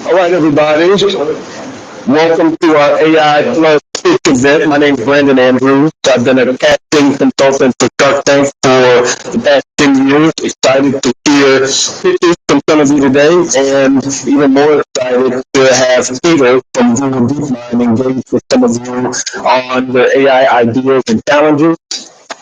All right, everybody. Welcome to our AI Plus Pitch event. My name is Brandon Andrews. I've been a casting consultant for Shark Tank for the past 10 years. Excited to hear pitches from some of you today, and even more excited to have Peter from DeepMind engage with some of you on the AI ideas and challenges.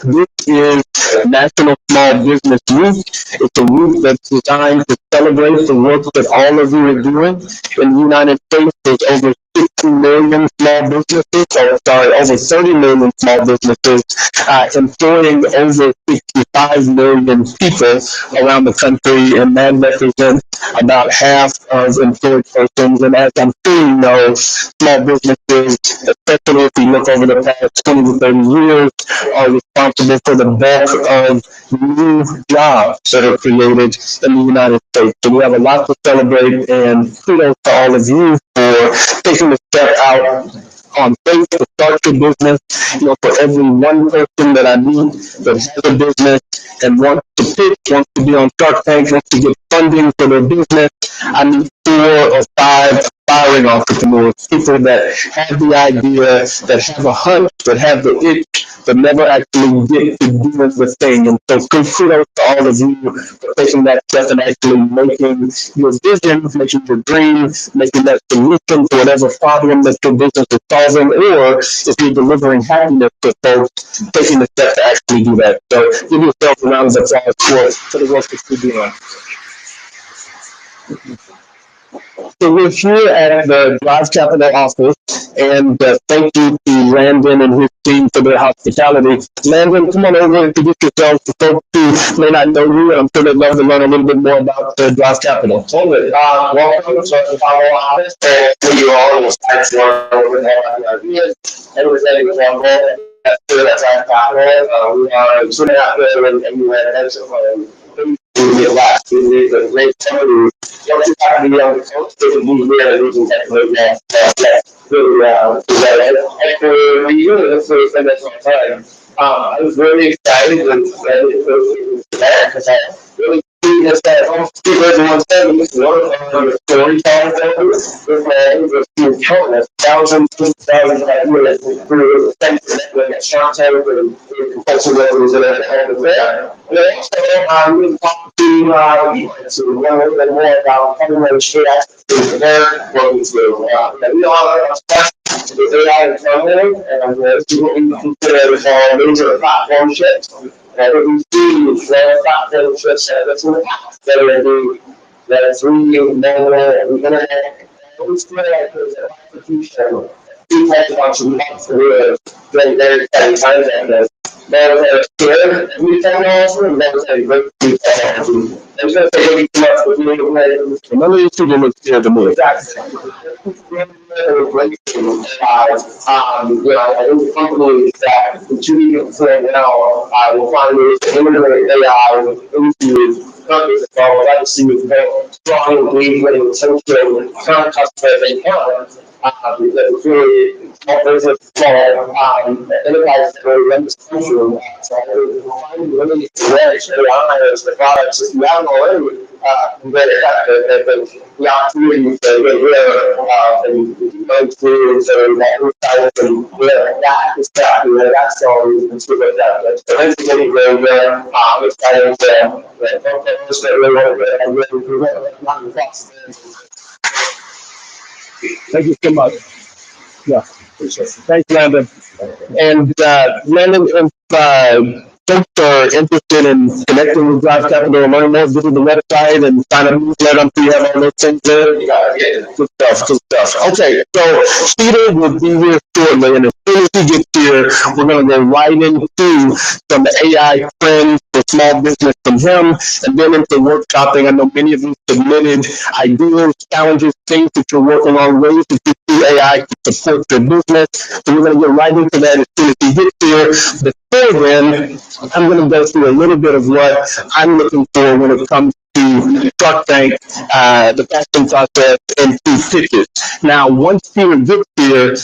This is National Small Business Week. It's a week that's designed to celebrate the work that all of you are doing. In the United States, there's over 60 million small businesses, over 30 million small businesses, employing over 65 million people around the country, and that represents about half of employed persons. And as I'm sure you know, small businesses, especially if you look over the past 20 to 30 years, are responsible for the bulk of new jobs that are created in the United States. So we have a lot to celebrate, and kudos to all of you for taking the step out on faith to start your business. For every one person that I meet that has a business and wants to pitch, wants to be on Shark Tank, wants to get funding for their business, I meet 4 or 5 aspiring entrepreneurs, people that have the idea, that have a hunch, that have the itch, but never actually get to do the thing. And so kudos to all of you for taking that step and actually making your vision, making your dream, making that solution to whatever problem that your business is solving, or if you're delivering happiness to folks, taking the step to actually do that. So give yourself a round of applause for the work that you're doing. So we're here at the Drive Capital office, and thank you to Landon and his team for their hospitality. Landon, come on over and introduce yourself to folks who may not know you, and I'm sure they'd love to learn a little bit more about Drive Capital. Totally. Welcome to the Capital office. Thank you all. It's nice to learn over there. Everything is on board. That's Drive Capital. We are 2.5 million AUM. We get last. We need a great company. Don't just have to be on the coast. They can move here and losing technology. After the year, that's what we spend that time. I was really excited and ready for that because I really see this that people everyone said we work on the storytelling with countless thousands of ideas through the Shark Tank and compulsive levels and there. And I also really talked to so we learn a little bit more about having those straight access to their workings with we all have with AI internally, and this is what we consider major platform shifts. And what we see is that platform shifts that's in the past that are doing that is really manual and internet. We feel like there's an execution. Two types of entrepreneurs during very exciting times like this. Those that are scared of new technology and those that are great new technology. And so they really come up with new ways. None of these people look scared to me. Exactly. I think companies that continue to now will find ways to integrate AI into companies that like to see with strong engagement and retention current customers they have. Because it's really small business, small enterprises that really run this country. So we're finding really rich AI as the products that you have already. Very effective. The opportunity to get rid of and go through so that insights and that is that that's all and stuff like that. So that's getting very good. I'm excited to focus that really want to really not invest. Thank you so much. Yeah. Thanks, Landon. And Landon, if folks are interested in connecting with Drive Capital and learn more, visit the website and sign up newsletter. I'm sure you have all those things there. Good stuff, good stuff. Okay, so Peter will be here shortly, and as soon as he gets here, we're going to go right into some AI trends for small business from him, and then into workshopping. I know many of you submitted ideas, challenges, things that you're working on, ways that you see AI to support your business. So we're going to get right into that as soon as he gets here. Before then, I'm going to go through a little bit of what I'm looking for when it comes to Shark Tank, the casting process, and two pitches. Now, once Peter gets here,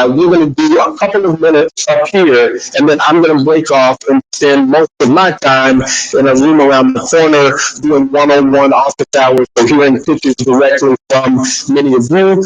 we're going to do a couple of minutes up here, and then I'm going to break off and spend most of my time in a room around the corner doing one-on-one office hours, so hearing pitches directly from many of you.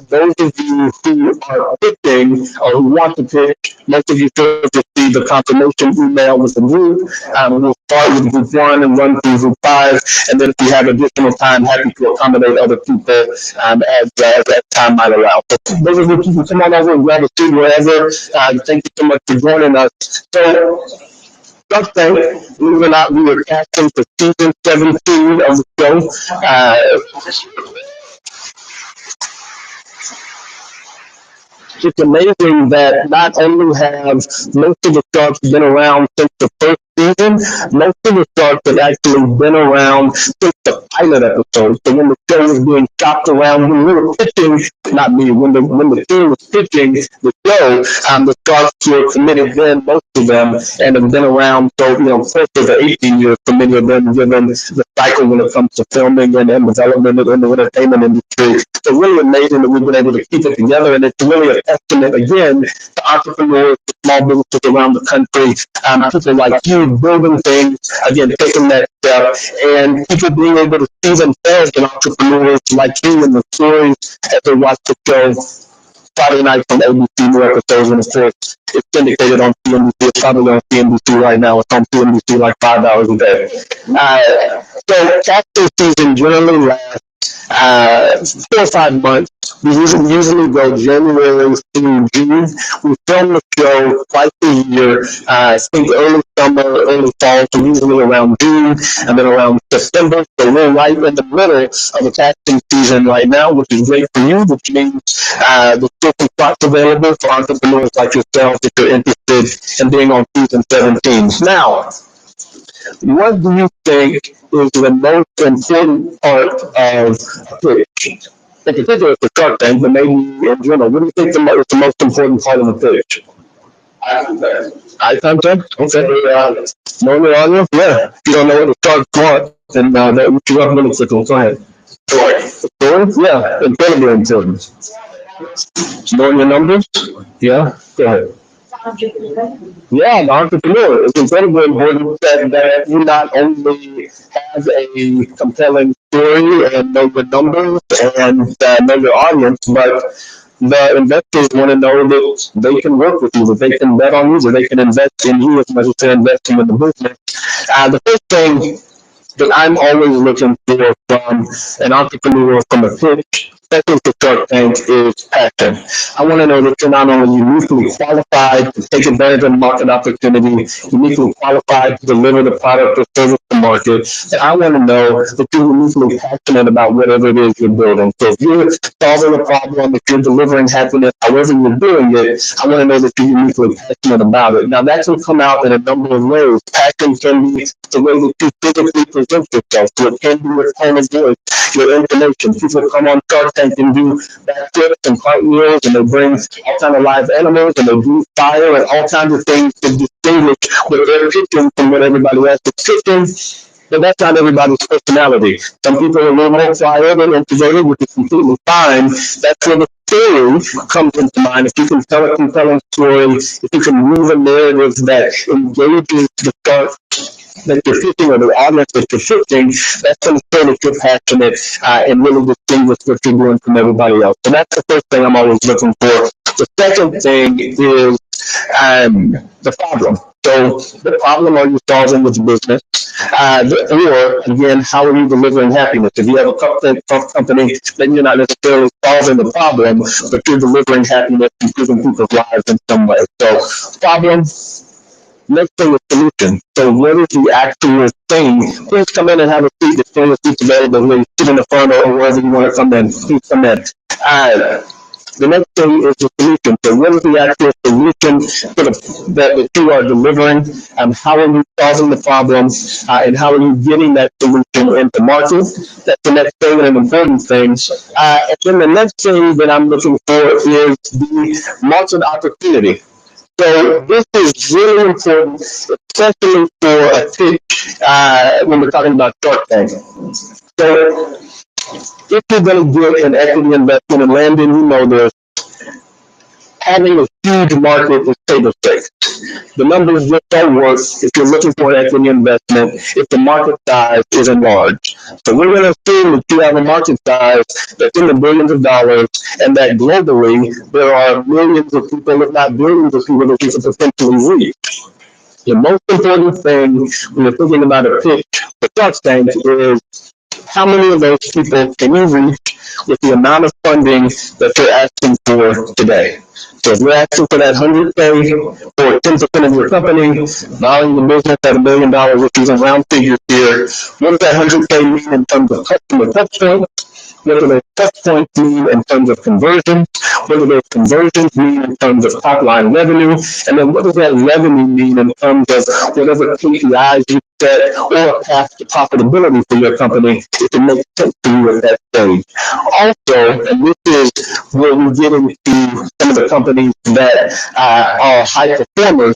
Those of you who are pitching or who want to pitch, most of you should receive the confirmation email with the group. We'll start with group one and run through group five, and then if we have additional time, happy to accommodate other people as time might allow. So those of you who come on over and grab a seat wherever, thank you so much for joining us. So, Shark Tank, believe it or not, we were casting for season 17 of the show. It's amazing that not only have most of the sharks been around since the first season, most of the sharks have actually been around since the pilot episode. So when the show was being chopped around, when we were pitching, not me, when the team was pitching the show, the sharks were committed then, most of them, and have been around for, close to 18 years for many of them, given the cycle when it comes to filming and development in the entertainment industry. So really amazing that we've been able to keep it together, and it's really a testament again to entrepreneurs, to small businesses around the country, people like you building things, again, taking that step, and people being able to see themselves in entrepreneurs like you in the stories as they watch the show Friday night on ABC, new episodes, and of course, it's syndicated on CNBC. It's probably on CNBC right now. It's on CNBC like 5 hours a day. So casting season generally lasts 4 or 5 months. We usually go January through June. We film the show twice a year. I think early summer, early fall, so usually around June, and then around September. So we're right in the middle of the casting season right now, which is great for you, which means there's still some spots available for entrepreneurs like yourself if you're interested in being on season 17. Now, what do you think is the most important part of a pitch? In particular for Shark Tank, but maybe in general, what do you think is the most important part of a pitch? Eye contact? Okay. Know your audience? Yeah. If you don't know what the sharks want, then that would you up really quickly. Go ahead. Story? Yeah. Incredibly important. Knowing your numbers? Yeah. Go ahead. Yeah, the entrepreneur. It's incredibly important that you not only have a compelling story and know your numbers and know your audience, but the investors want to know that they can work with you, that they can bet on you, that they can invest in you as much as they're investing in the business. The first thing that I'm always looking for from an entrepreneur, from a pitch, especially for Shark Tank, is passion. I want to know that you're not only uniquely qualified to take advantage of the market opportunity, uniquely qualified to deliver the product or service to market, and I want to know that you're uniquely passionate about whatever it is you're building. So if you're solving a problem, if you're delivering happiness, however you're doing it, I want to know that you're uniquely passionate about it. Now that can come out in a number of ways. Passion can be the way that you physically present yourself. So it can be your tone of voice, your information. People come on Shark Tank and do backflips and cartwheels, and they bring all kinds of live animals, and they do fire and all kinds of things to distinguish what they're pitching from what everybody else is pitching. But that's not everybody's personality. Some people are a little more quiet and introverted, which is completely fine. That's where the story comes into mind, if you can tell a compelling story, if you can weave a narrative that engages the start that you're pitching or the audience that you're pitching, that's going to show that you're passionate and really distinguish what you're doing from everybody else. So that's the first thing I'm always looking for. The second thing is the problem. So the problem are you solving with the business? Or again, how are you delivering happiness? If you have a company, then you're not necessarily solving the problem, but you're delivering happiness, improving people's lives in some way. So problem. Next thing is solution. So what is the actual thing? Please come in and have a seat. There's plenty of seats available. Really sit in the front or wherever you want to come in. Please come in. The next thing is the solution. So what is the actual solution that you are delivering? How are you solving the problems? And how are you getting that solution into market? That's the next thing and an important thing. And then the next thing that I'm looking for is the market opportunity. So this is really important, especially for a pitch when we're talking about Shark Tank. So if you're going to get an equity investment in Landon, you know this, having a huge market is table stakes. The numbers just don't work if you're looking for an equity investment if the market size isn't large. So we're going to assume that you have a market size that's in the billions of dollars and that globally there are millions of people, if not billions of people that you can potentially reach. The most important thing when you're thinking about a pitch for Shark Tank is how many of those people can you reach with the amount of funding that you're asking for today? So if you're asking for that 100K for 10% of your company, valuing the business at $1 million, which is in round figures here, what does that 100K mean in terms of customer touch points? What do those touch points mean in terms of conversions? What do those conversions mean in terms of top line revenue? And then what does that revenue mean in terms of whatever KPIs you set or a path to profitability for your company if it makes sense to you at that stage? Also, and this is where we get into some of the companies that are high performers,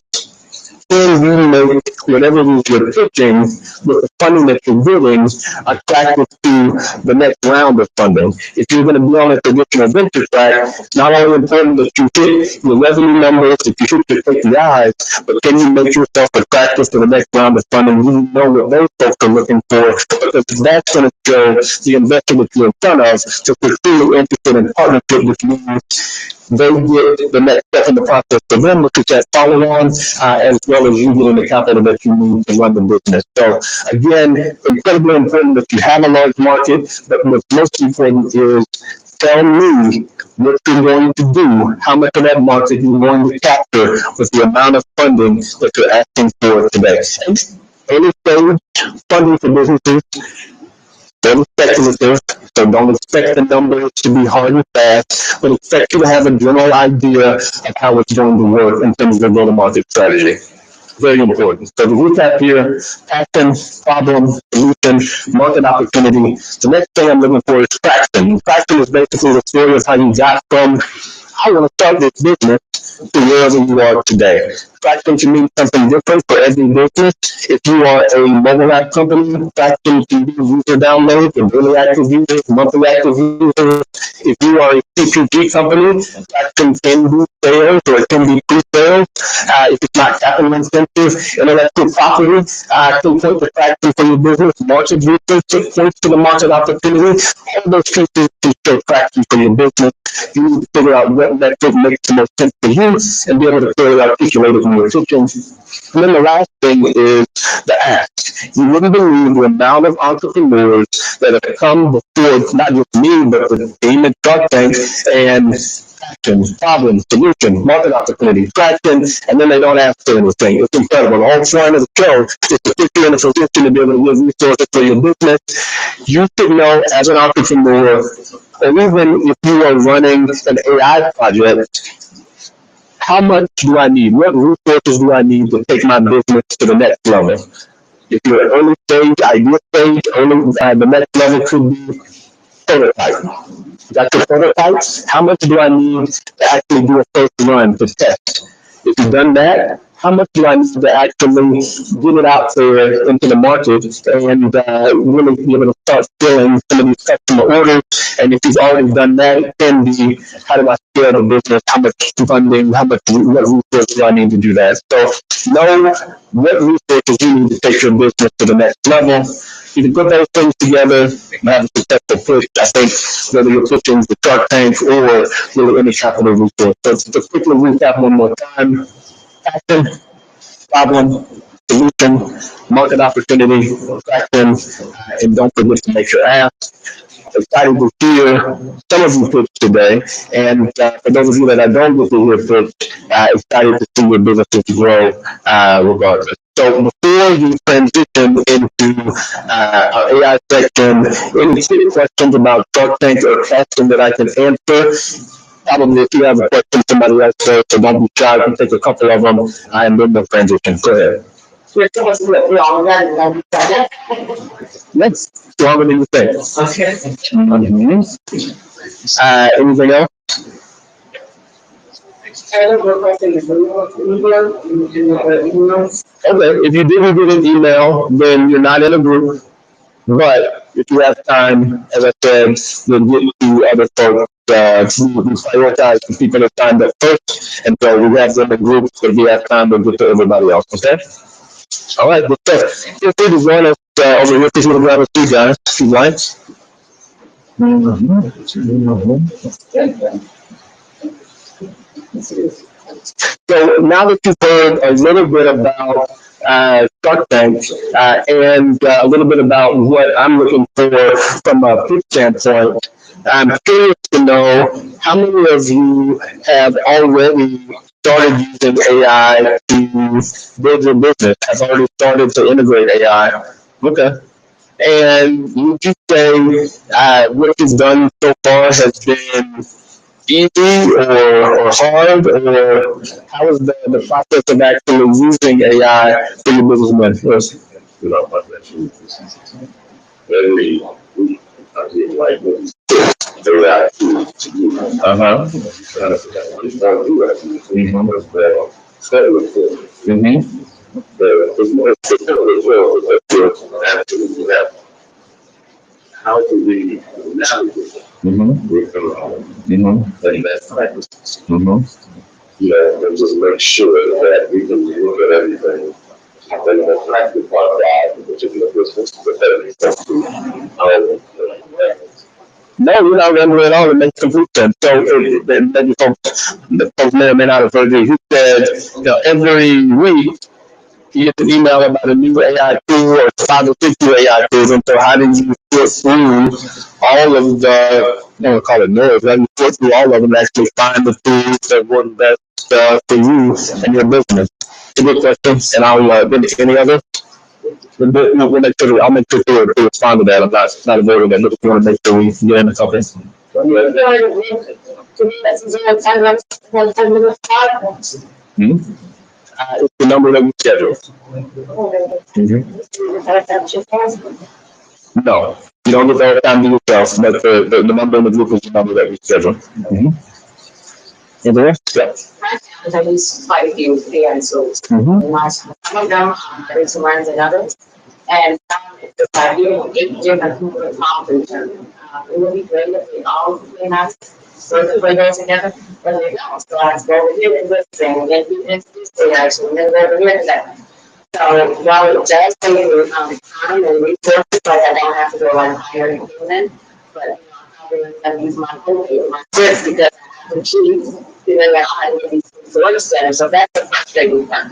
can you make whatever it is you're pitching with the funding that you're getting attractive to the next round of funding? If you're going to be on a traditional venture track, it's not only important that you hit your revenue numbers, that you hit your KPIs, but can you make yourself attractive to the next round of funding? You know what those folks are looking for, because that's going to show the investor that you're in front of to pursue interested in partnership with you. They get the next step in the process for them, which is that follow-on, as well as you getting the capital that you need to run the business. So again, incredibly important that you have a large market, but what's most important is tell me what you're going to do, how much of that market you're going to capture with the amount of funding that you're asking for today. Early stage funding for businesses, very speculative, so don't expect the numbers to be hard and fast, but expect you to have a general idea of how it's going to work in terms of your go-to-market strategy. Very important. So to recap here, passion, problem, solution, market opportunity. The next thing I'm looking for is traction. Traction is basically the story of how you got from I want to start this business to wherever you are today. Traction can mean something different for every business. If you are a mobile app company, traction can be user downloads and daily active users, monthly active users. If you are a CPG company, traction can be sales or it can be pre-sales. If it's not capital intensive, intellectual property can point to traction for your business. Market research points to the market opportunity. All those pieces can show traction for your business. You need to figure out what metric makes the most sense for you and be able to clearly articulate it in your pitching. And then the last thing is the ask. You wouldn't believe the amount of entrepreneurs that have come before, not just me, but the team at Shark Tank, and action, problem, solution, market opportunity, traction, and then they don't ask for anything. It's incredible. The whole point of the show is to put you in a position to be able to give resources for your business. You should know as an entrepreneur, or even if you are running an AI project, how much do I need? What resources do I need to take my business to the next level? If you're at early stage, idea stage, the next level could be prototype. Got your prototypes? How much do I need to actually do a first run to test? If you've done that, how much do I need to actually get it out there into the market and really be able to start filling some of these customer orders And if you've already done that, it can be, how do I scale the business? How much funding? What resources do I need to do that? So know what resources you need to take your business to the next level. If you put those things together and have a successful push, I think whether you're pushing the Shark Tank or really any capital resource. So to quickly recap one more time: passion, problem, solution, market opportunity, traction, and don't forget to make your ask. Excited to hear some of you pitch today, and for those of you that I don't get to hear pitch, excited to see your businesses grow regardless. So before we transition into our AI section, any quick questions about Shark Tank or question that I can answer? Probably if you have a question, somebody else first, so don't be shy. We can take a couple of them and then we'll transition. Go ahead. That's stronger than you think. Okay. Mhm. Anything else? Okay, if you didn't get an email, then you're not in a group. But if you have time, as I said, you'll get to other folks. We prioritize the people that signed up first, and so we have them in groups. So if you have time, we'll get to everybody else. Okay? All right, well, so feel free to join us over here. Please grab a seat, guys, if you like. So now that you've heard a little bit about Shark Tank and a little bit about what I'm looking for from a pitch standpoint, I'm curious to know how many of you have already started using AI to build your business, have already started to integrate AI. Okay. And would you say what you've done so far has been easy or hard, or how is the process of actually using AI for your business? Yes. You know, my mention very, I didn't like it. Very active to do. Uh-huh. Trying to figure out what he's going to do. That was good. Mm-hmm. It's more difficult as well, but absolutely that. How do we navigate Mm-hmm. with them Mm-hmm. and that practice? Mm-hmm. And just make sure that we can look at everything. And then the practice part of that, which is the business, but that makes sense to No, you're not rambling at all. It makes complete sense. So, then the folks may or may not have heard you. He said, every week you get an email about a new AI tool or 5 or 6 new AI tools. And so, how do you sort through all of the, I don't want to call it noise, how do you sort through all of them and actually find the tools that work best for you and your business? It's a good question. And any other? I'll make sure to respond to that. I'm not avoiding that. Look, if you want to make sure we get in a couple. Hmm? It's the number that we schedule. No, you don't get the time to yourself, but the number in the group is the number that we schedule. Anything else? Yeah. At least quite a few AI tools. Some of them are better to learn than others. And eight different people to accomplish them. It would be great if we all came out work those together, but they don't. So I go over here and this thing, and then do this thing actually, and then go over here and that. So while it does take time and resources, like I don't have to go like hire a human, but I really have to use my kids because I have to keep doing that I need these resource centers. So that's a frustrating part.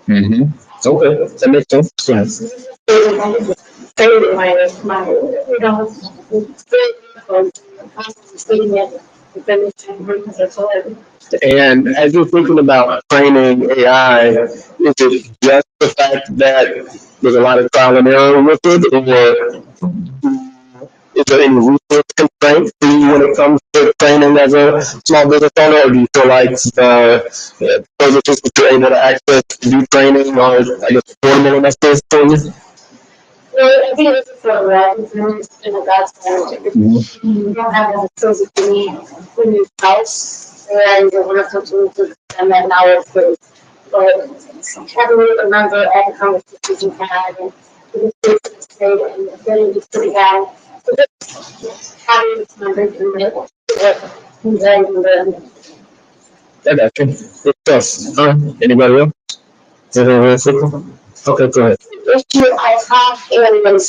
Mm-hmm. Okay, that makes sense. Yes. And as you're thinking about training AI, is it just the fact that there's a lot of trial and error with it, or is there any resource constraints for you when it comes to training as a small business owner, or do you feel like the services that you're able to access to do training are, I guess, affordable enough for you? Well, I think this is sort of right. It's in a God's plan. You don't have the skills that you need in your house, and you're going to to and that knowledge base. But heavily remember all the conversations you had and the mistakes you made and getting these pretty bad. having something to make it. I got you. Good stuff. Anybody else? Anything really simple? Okay, go ahead. Issue I have is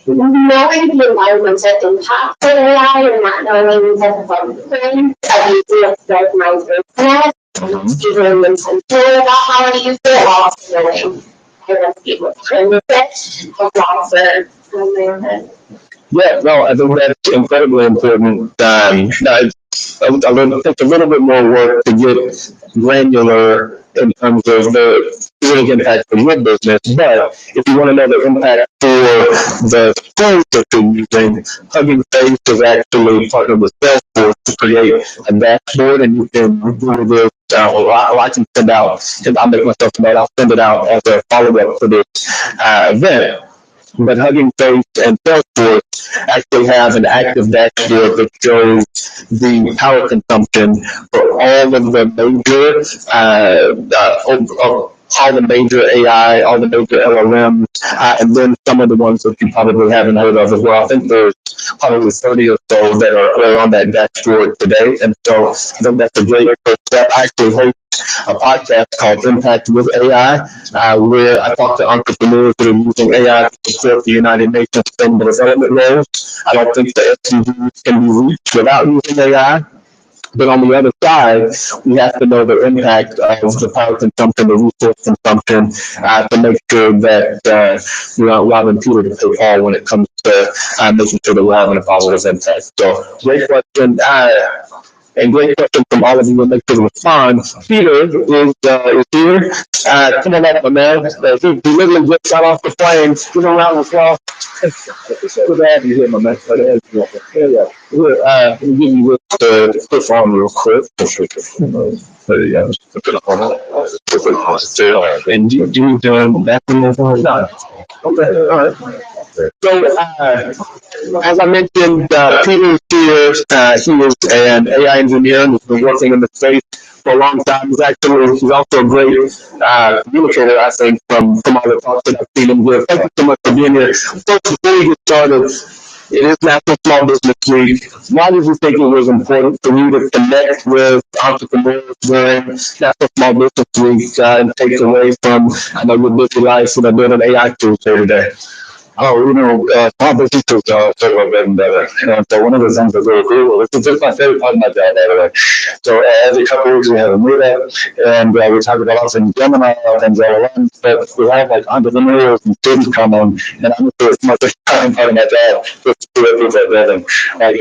knowing the environments that impact AI and not knowing the footprint of using it like my business, even when I'm sure about how I use it, also knowing I want people to use it, also Yeah, no, I think that's incredibly important. I would think a little bit more work to get granular in terms of the specific impact for your business. But if you want to know the impact for the tools that you're using, Hugging Face is actually partnered with Salesforce to create a dashboard, and you can do this. Or I can send out, I'll make myself note, I'll send it out as a follow-up for this event. But Hugging Face and Salesforce actually have an active dashboard that shows the power consumption for all of the major, all the major AI, all the major LLMs, and then some of the ones that you probably haven't heard of as well. I think there's probably 30 or so that are on that dashboard today. And so I think that's a great first step. I actually host a podcast called Impact with AI, where I talk to entrepreneurs that are using AI to support the United Nations Sustainable Development Goals. I don't think the SDGs can be reached without using AI. But on the other side, we have to know the impact of the power consumption, the resource consumption, to make sure that we're not robbing Peter to pay Paul when it comes to making sure that we're having a positive impact. So, great question. And great question from all of you. We'll make sure to respond. Peter is here. Come on up, my man. He literally just got off the plane. Give him a round of applause. Good to have you here, my man. Yeah. Let me give you the clip on real quick. Yeah, and do you do bathroom? No. Okay, all right. So, as I mentioned, Peter is here. He is an AI engineer and has been working in the space for a long time. He's also a great communicator, I think, from all the talks that I've seen him give. Thank you so much for being here. First, before we get started, it is National Small Business Week. Why did you think it was important for you to connect with entrepreneurs during National Small Business Week and take away from, I know, your busy life with building AI tools here today? Oh, small businesses talk about bread and butter. And so one of the things that we're cool, this is just my favorite part of my job, by the way. So every couple of weeks we have a meetup, and we talk about all things Gemini, all things LLM, but we have like entrepreneurs and students come on, and I'm sure it's my first time part of my job, just to do that building. Like,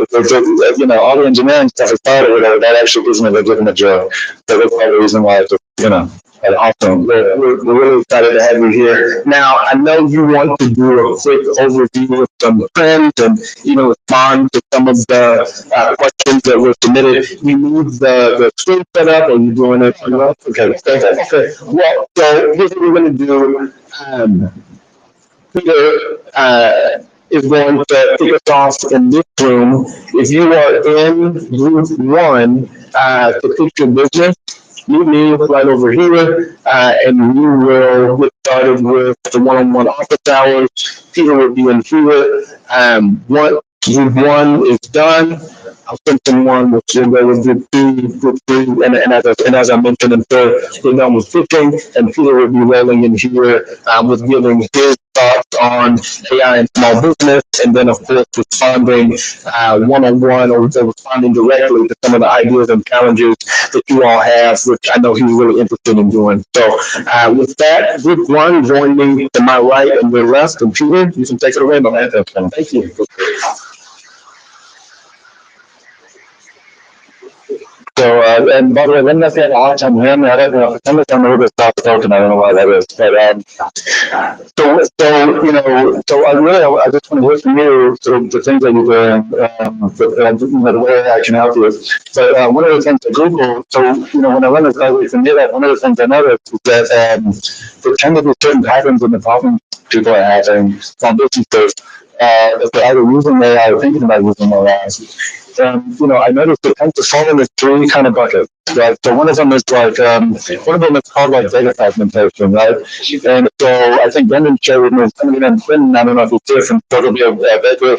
all the engineering stuff is part of it, that actually gives me a legitimate joy. So that's part of the reason why it's awesome. We're really excited to have you here. Now, I know you want to do a quick overview of some trends and, respond to some of the questions that were submitted. You need the screen set up, or you doing it? Okay. Well, so here's what we're going to do. Peter is going to kick us off in this room. If you are in group one to pitch your business, meet me right over here, and we will get started with the one-on-one office hours. Peter will be in here. Once group one is done, I'll send someone which will go with group two, group three, and as I mentioned, until we're done with pitching, and Peter will be rolling in here with giving his thoughts on AI and small business, and then of course responding one-on-one or responding directly to some of the ideas and challenges that you all have, which I know he's really interested in doing. So with that, group one, join me to my right and your left, and Peter, you can take it away, my man. Thank you. So, and by the way, let me not say all time him. I don't know. I'm a little bit soft spoken. I don't know why that is. But so I just want to hear from you the things that you're doing, the way I can help you. But one of the things at Google, when I run this evaluation and that, one of the things I noticed is that there tend to be certain patterns in the problems people are having on businesses. if they're either using AI or thinking about using AI. And, I noticed it tends to fall into three kind of buckets. Right. So one of them is like one of them is called like data fragmentation, right? And so I think Brendan shared with me something in Clinton. I don't know if it's different, but it'll be a bigger.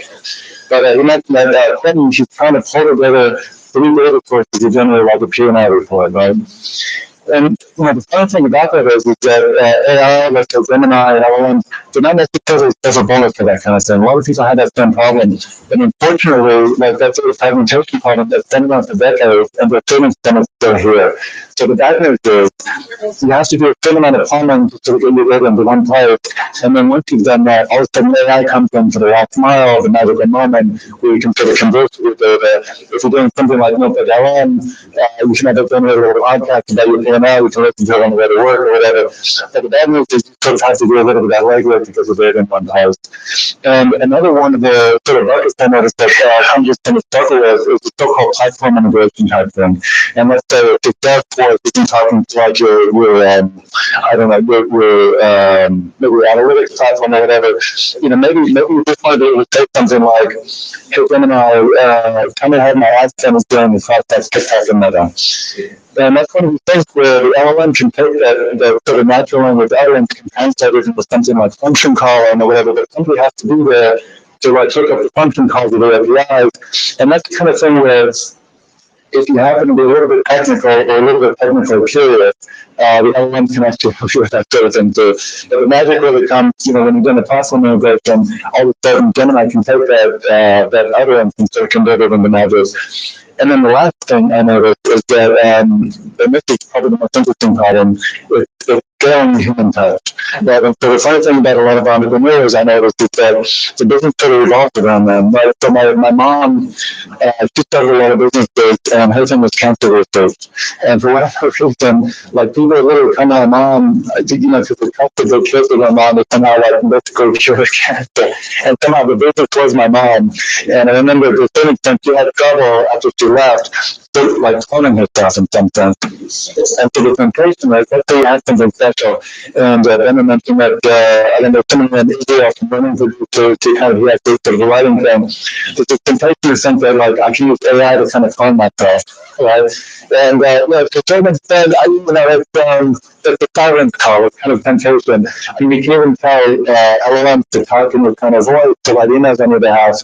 But he mentioned that Clinton, she's trying to pull together three data sources to generate like a P&I report, right? And the funny thing about that is that AI, like the Gemini, LLM, they're not necessarily silver bullets for that kind of thing. A lot of people had that same problem, and unfortunately, like that sort of fragmentation problem that's been around for decades, and the treatment is still here. So the bad news is you have to do a certain amount of plumbing to sort of get your data into one place, and then once you've done that, all of a sudden AI comes in for the last mile, the magical moment, where you can sort of converse with data. If you're doing something like Notebook LM, you can have a little podcast about your now we can listen to it on the way to work or whatever. But the bad news is you sort of have to do a little bit of that legwork because of it in one house. And another one of the sort of buckets I noticed that I'm just going to struggle with is the so-called platform integration type thing. And let's say if it's Salesforce, you can talk to like your I don't know, your analytics platform or whatever. Maybe you just want to be able to say something like, hey, Gemini, tell me how my ad spend is doing across that TikTok and Meta. And that's one of the things where the LLM can take the sort of natural language utterance, can translate it into something like function call or whatever, but somebody has to be there to like look up the function calls of the APIs. And that's the kind of thing where if you happen to be a little bit technical or a little bit technically curious, the LLM can actually help you with that sort of thing too. But the magic really comes, when you've done the platform integration, all of a sudden Gemini can take that utterance and sort of convert it into magic. And then the last thing I noticed is that, and this is probably the most interesting problem, is scaling human touch. But the funny thing about a lot of entrepreneurs I noticed is that the business sort of revolves around them. Right? So my mom, she started a lot of businesses, and her thing was cancer research. And for whatever reason, like people literally come to my mom, because they trusted their kids with my mom, to somehow like basically cure the cancer. And somehow the business was my mom. And I remember to a certain extent she had trouble after she left, like cloning herself in some sense. And so the temptation, right, that's the actions and special. And then I mentioned that, I don't know, someone in Israel from running to kind of react to the writing thing. There's a temptation to think that, like, I can use AI to kind of clone myself, right? And, to a certain extent, I even know that the silence call is kind of temptation. I mean, you can even tell LLMs to talk in your kind of voice to write emails on your behalf.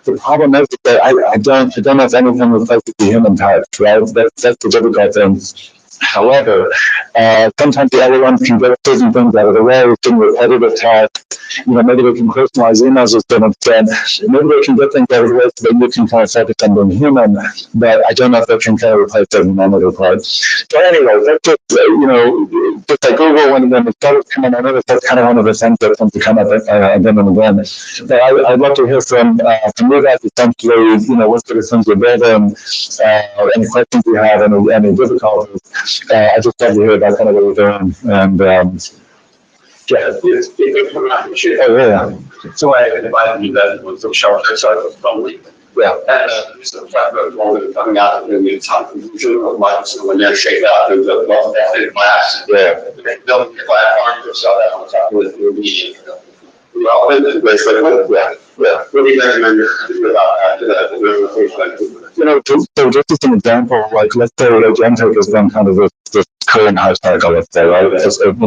The problem is that I don't know if anything replaces the human touch, right? That's the difficult thing. However, sometimes the LLMs can get certain things out of the way, some repetitive tasks. Maybe they can personalize emails with them instead. Maybe they can get things out of the way so that you can kind of focus on being human. But I don't know if they can kind of replace the humanity part. So anyway, that's just, just like Google, when it started coming, I noticed that's kind of one of the things that tends to come up again and again. But I'd love to hear from you guys, essentially, what sort of things you're building, any questions you have, any difficulties. I just love to hear about kind of what you're doing. And yeah. Oh, yeah. So I invited you that with some sharp side of the family. Yeah. And just the fact that we're coming out and the top conclusion of life, so when they're shaped out in the class, building the platform to sell that on top of it will be relevant and really recommend so just as an example, like let's say Agentic has been kind of the current hype cycle, let's say, right? It's been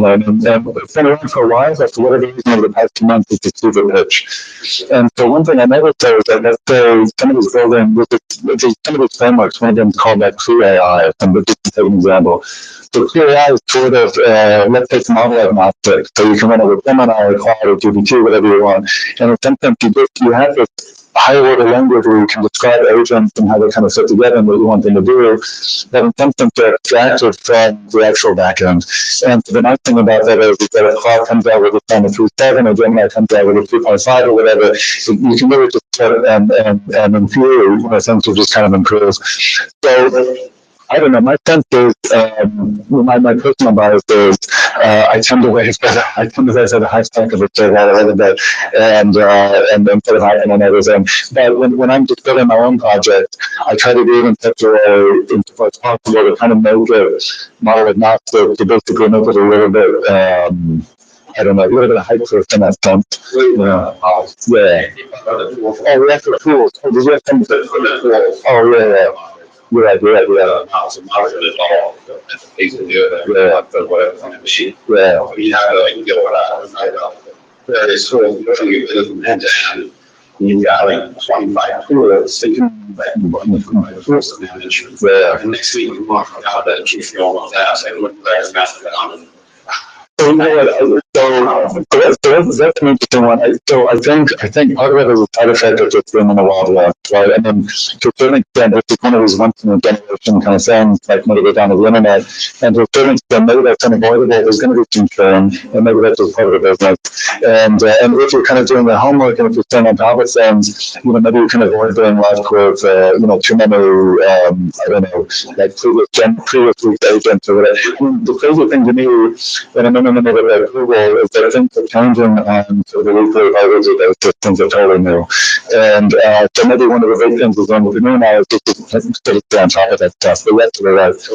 around for a while, but for whatever reason over the past 2 months, it's a super pitch. And so one thing I noticed there is that let's say somebody's building with some of these frameworks, one of them is called like True AI, just to take an example. So True AI is sort of, let's say, model agnostic. So you can run it with Gemini or Cloud or GPT, whatever you want. And in some sense, you have this higher order language where you can describe agents and how they kind of fit together and what you want them to do, that in some sense they're abstracted from the actual backend. And so the nice thing about that is that if Cloud comes out with a kind of 3.7 or Gemini comes out with a 3.5 or whatever, you can really just set it and in theory, essentially just kind of improve. So I don't know. My sense is, my personal bias is, I tend to wait for the high stack of it a little bit, and then sort of hyping on everything. But when I'm just building my own project, I try to do it in such a way, insofar as possible, to kind of make it model agnostic, to basically make it a little bit, I don't know, a little bit of hype for that time. Yeah. Yeah. Oh, we have the tools. Oh, did you have some? Oh, yeah. Right. You got like 25 tools. So you can first manage. And next week we walk out that chief almost asked, and what the master on. So, that's an interesting one. I think part of it is a side effect of just being in the Wild West, right? And then to a certain extent, it's one of these once in a generation kind of things, like when you go down to the internet. And to a certain extent, maybe that's unavoidable. There's going to be some churn, and maybe that's just part of the business. And if you're kind of doing the homework and if you're staying on top of things, maybe you can avoid being left with, too many, I don't know, like previous agents or whatever. The crazy thing to me, and I know that Google is that I think the changing for the weekly advisors of those systems are totally new. And so maybe one of the big things is on with the new now is just to stay on top of that stuff. The rest of it is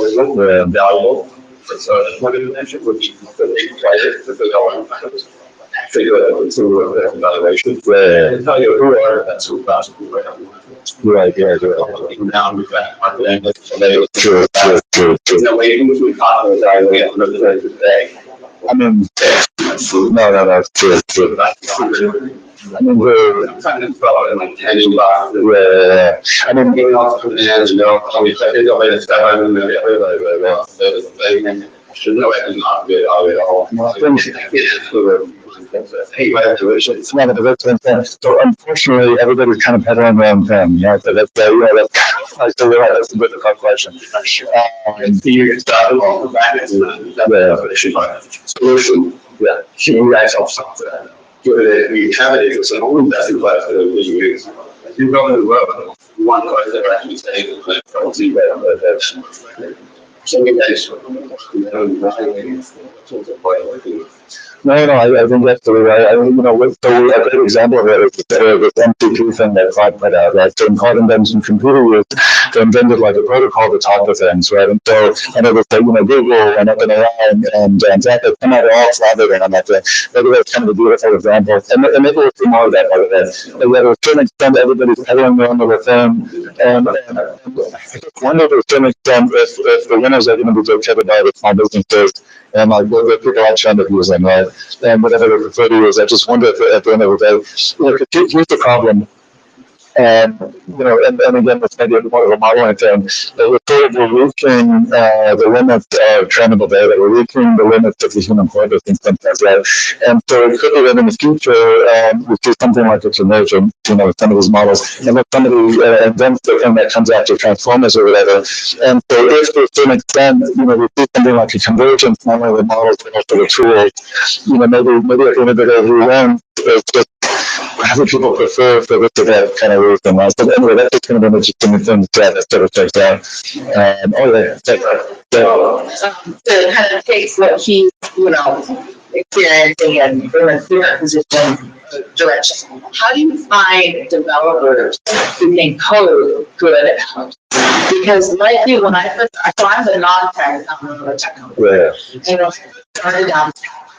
valuable. So what you mentioned would be the players, the development. Figure out the evaluation and tell you who are that's who possibly right. Down with that. True. No way in which we caught those evaluate today. I mean, no, true. I mean, I'm trying to develop in like 10 boxes. I mean, getting off from the end, I'll be saying, the latest stuff, I'm going to be should know it is not good at all. It's not a different thing. So unfortunately, everybody's kind of peddling their own thing. Yeah, so that's that's a bit of a question. You start along the back solution. Yeah, you guys help solve that. We have it. It's an old best in class that we use. You go to the web. One question that actually stays in the protein, but that's. So we guys, No, I think that's the right. I mean, a great example of it is the MCP thing that Cloud put out, right? So in Cloud Invention Computer Use, they invented like a protocol to talk to things, right? And so I know that Google and OpenAI and Zappa come out all collaborating on that thing. Maybe that's kind of a beautiful example. And maybe we'll see more of that part of it. But to a certain extent, everybody's peddling their own little thing. And I just wonder to a certain extent if the winners are going to be dictated by the small businesses and like what people are trying to use them, right? And whatever they prefer to use. I just wonder if at the end of the day, here's the problem. And again, this may be more of a modeling thing. We're reaching the limits of trainable data. We're reaching the limits of the human corpus in some sense, right? And so it could be that in the future, we see something like it's emerging, some of these models, and if somebody invents the thing that comes after transformers or whatever. And so if to a certain extent, we see something like a convergence, not only the models, but also the tools, maybe at the end of the day, we learn just how people prefer for this to that kind of route and life. But anyway, that's just kind of an interesting thing to sort of check out. To kind of take what he's, experiencing and in a different position direction. How do you find developers who can code good? Because likely when I first, so I'm a non-tech, I'm a tech company. And I started down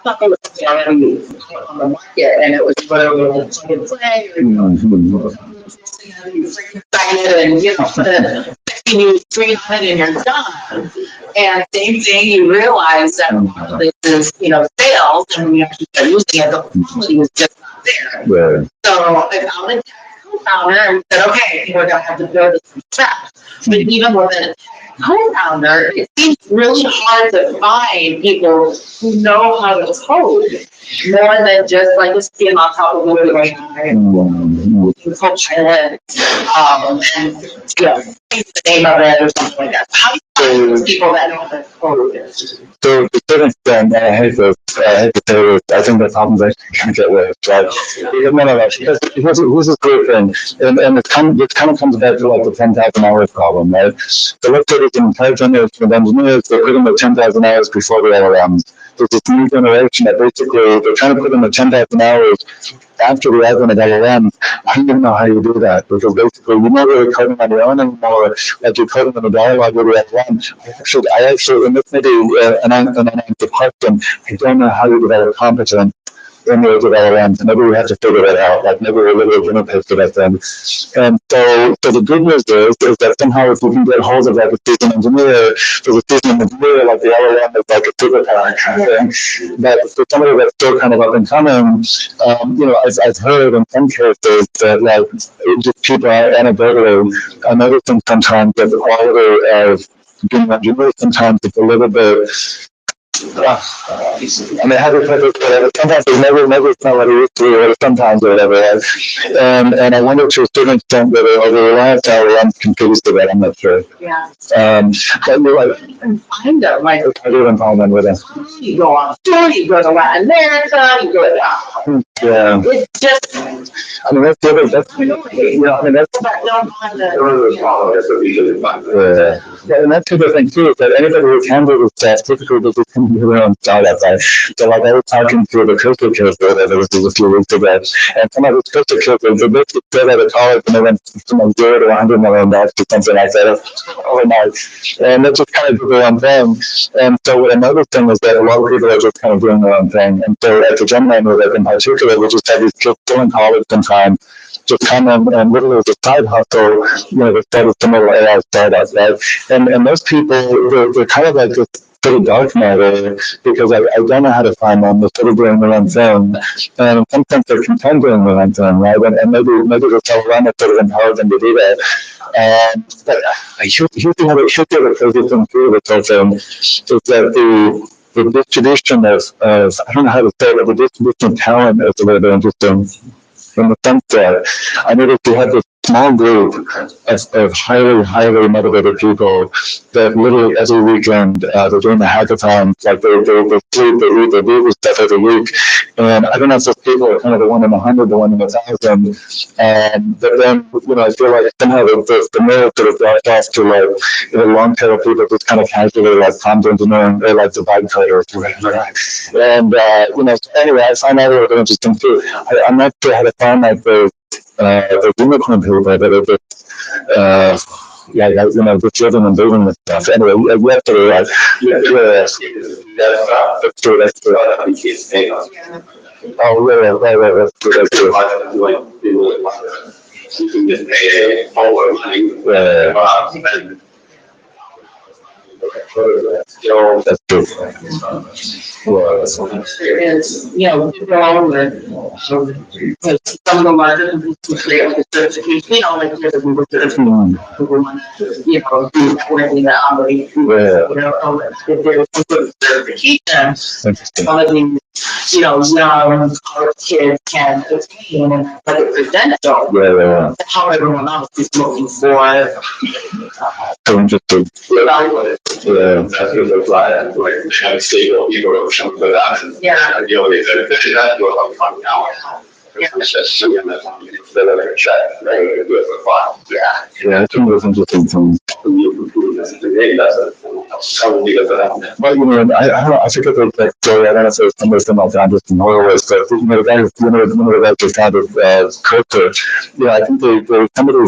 something was already on the market, and it was whatever plug and play, excited, and put a 60 new screen on it, and you're done. And same thing, you realize that a lot of this is, sales, and when you actually start using it, the quality was just not there. So I found a co-founder and said, okay, we're gonna have to build this from scratch. But even with a co-founder, it seems really hard to find people who know how to code more than just like just being on top of what right now and culture and the name of it or something like that. How do you find those people that know how to code? So to a certain extent, I hate to say it, I think that happens actually kind of get with right? Here's a great thing, and it kind of comes back to like the 10,000 hours problem, right? So let's say there's an entire generation of engineers that put in the 10,000 hours before the LLMs. There's this new generation that basically they're trying to put in the 10,000 hours after the advent of LLMs. I don't even know how you do that because basically you're not really coding on your own anymore. Like you're coding in a dialogue with the LLM. I actually, and this may be an unanswered question. I don't know how you develop competence in those LLMs. Maybe we have to figure that out. Like maybe we're literally going to pay for that thing. And so the good news is that somehow if we can get hold of like a seasoned engineer, for the seasoned engineer, like the LLM is like a superpower kind of thing. But for somebody that's still kind of up and coming, I've heard in some cases that like just people anecdotally, I notice sometimes that the quality of being an engineer sometimes it's a little bit. I mean, how do you put it? Whatever. Sometimes never it's not what it used to be, or sometimes or whatever. Right? And I wonder to a certain extent whether over reliance LLM contributes to that. I'm not sure. Yeah. But you're like, Find out, like, I do involvement with it. you go on tour, you go to Latin America, you go to, Yeah. it's just, I mean, that's the other. That's I mean, that's. Yeah, and that's the other thing too, is that anybody who can do this stuff typically does it in their own startup, right? So like I was talking to the crypto kid that was a few weeks ago, and some of those crypto kids, they basically straight out of college and they went from like $0 to $100 million to something like that overnight. And that's just kind of do their own thing. And so what another thing is that a lot of people are just kind of doing their own thing. And so at the Gemini movement in particular, we just have these kids still in college sometimes just come in and literally as a side hustle, they started some little AI startups, right? And those people, they're kind of like this pretty dark matter because I don't know how to find them. They're sort of doing their own thing. And in some sense, they're content doing their own thing, right? And maybe the LLM is sort of empowered them to do that. But I should be able to crazy thing through this whole thing is that the distribution of I don't know how to say it, but the distribution of talent is a little bit interesting. In the sense that I noticed we had this small group of highly motivated people that literally every weekend they're doing the hackathons, like they sleep, they eat, they do this stuff every week. And I don't know if those people are kind of the one in 100, the one in 1,000. But then, I feel like somehow the mirror sort of dropped off to like, a long tail of people just kind of casually like prompt engineering or like the vibe coders or whatever. And, anyway, I find that a little bit interesting too. I'm not sure how to find like the unicorn people that are just, just living and doing this stuff. Anyway, we have to, that's true, that's true. Oh, right, that's true. You can just pay forward money. That's true. is, people all over, because some of them are to create like a certification, like there's a Google certification, people want to, do networking that already, if there's some sort of certification, some of these, young college kids can attain and like a credential. How everyone else is looking for. So interesting. That's going to apply like have stable ecosystem for that. Yeah. Ideally, if that you'll have fun now. Yeah. Yeah, I think that's interesting too. Well, I don't know, I forget the story, I don't know if it was some of them out just in Norway, but the guy, one of the guys just kind of crypto. Yeah, I think somebody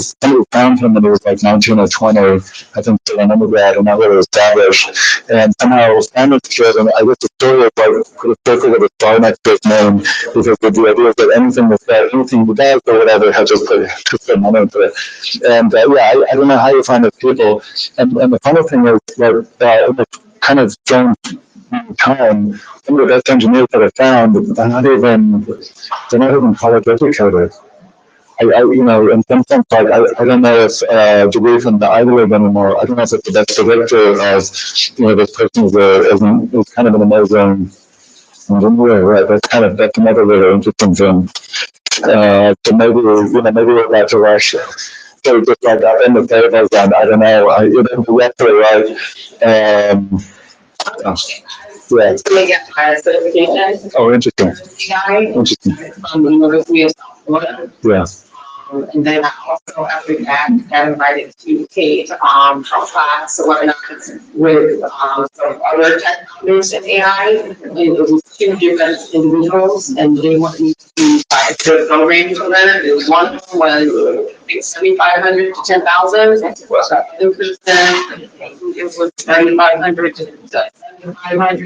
found him when he was like 19 or 20, I think still an undergrad and not really established. And somehow found it together, and I guess the story of like put a circle with a star next to his name, because the idea is that anything he does or whatever has just put money into it. And I don't know how you find those people. And the funny thing is that in the kind of strange time, some of the best engineers that I found, they're not even college educated. In some sense, like, I don't know if the reason that I live anymore, I don't know if it's the best predictor of, this person is kind of an amazing engineer, right? That's another really interesting thing. So maybe we're about to rush. So just like up in the tables, and I don't know, we have to, right? Yeah. They get my certification. Oh, interesting. Interesting. From the University of South Florida. Yeah. And then I also, after that, got invited to take class webinars with some other tech companies in AI. And it was 2 different individuals, and they wanted me to do 5 the programs for that. One was, I think, 7,500 to 10,000. The other person, it was 3,500 to 7,500.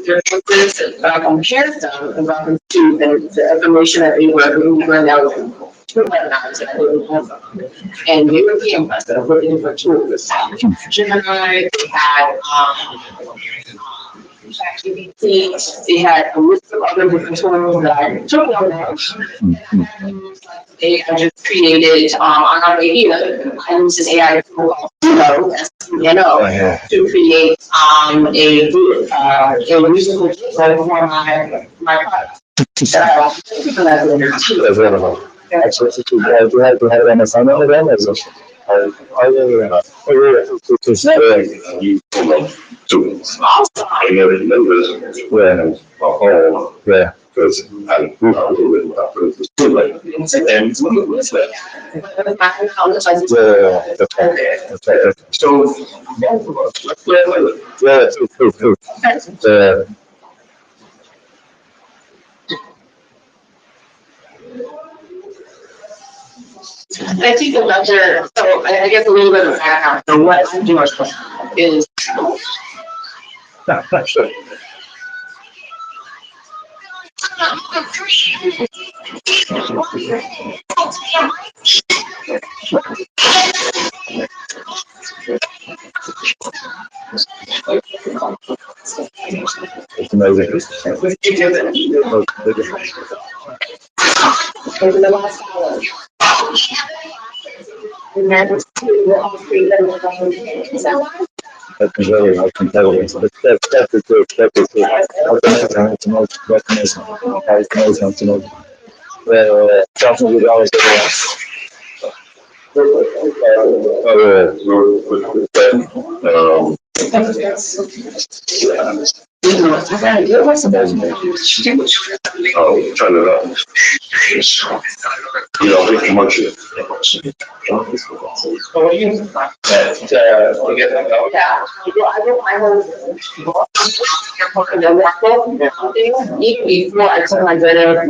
Differences, but I compared them in reference to the information that we were out. Two webinars that we were, and they were being impressive with different tools. Gemini, they had ChatGPT, they had a list of other different tools that I took on that. They had just created on our idea, I used an AI tool called Suno, S-U-N-O, to create a musical for my product. That I also took on that. Actually, do you have an assignment with them? Yeah. Because I grew up a little bit about this. So, I think another, so I guess a little bit of background. So what I'm doing is It's amazing. over the last hour. And that was all three of them. That's really I can tell you. Step to two. It's the most recognition. It's amazing. Something we always do. trying to, commercial. Yeah, I don't even before I took my generative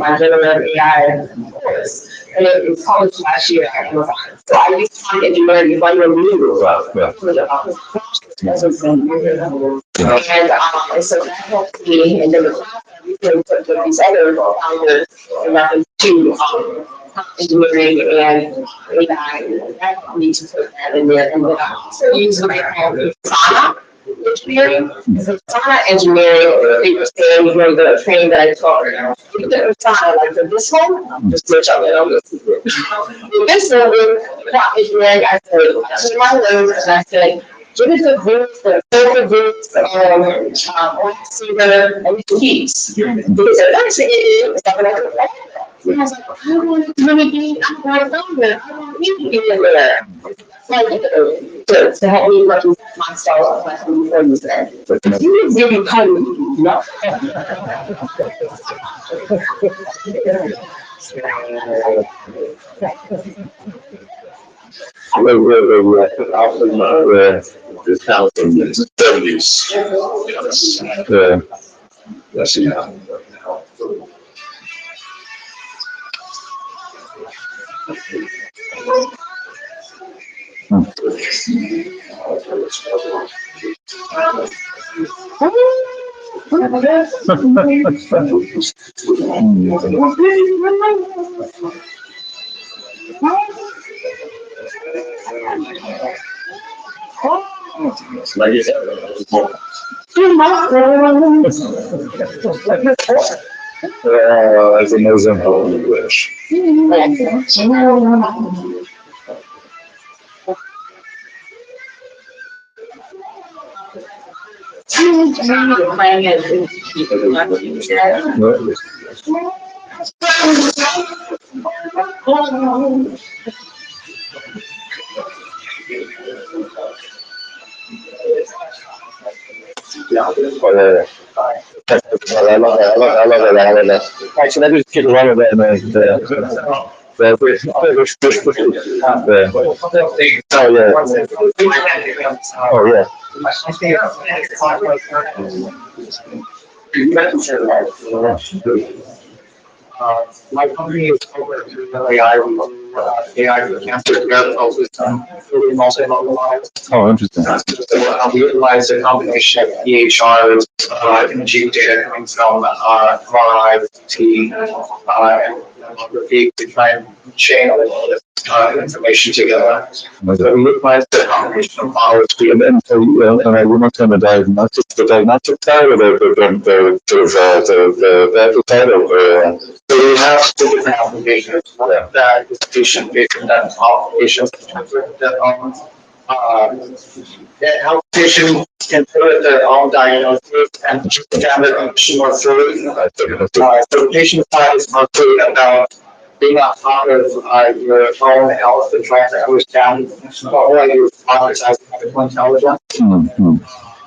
AI course, and it was college last year at Amazon. So I used to find engineering one year new. And so that helped me, and then the class I recently took with these other founders in reference to engineering and AI. That helped me to put that in there, and then I also use what I call Sana engineering. So Sana engineering, they were saying, the training that I taught. The Sana, like for this one, just switch up and this one, prompt engineering, I said, to my notes, and I said, give it the groups, the focal groups, receiver, and keys. Because that's it. I was like, I want to really be, I want to know that, I want you to be in there. Like, to help me represent myself, like, before you said. You really kind of, no. This house in the 70s. That's like you said. That's amazing. Wish. The plan is. I love it. Actually, I just keep running with Oh yeah. My company is over AI. We do AI for cancer care focused on really multimodal models. Oh, interesting. We utilize a combination of EHRs, imaging data coming from MRI, CT, and mammography to try and chain all of this information together. So we utilize the combination of models. And so, and I worked on the diagnostic side, or the medical side, or So we have two different applications. One of that is patient-based and then applications that help patients can put their own diagnosis and gather information more fully. So the patient side is mostly about being on top of your own health and trying to understand what you prioritize medical intelligence.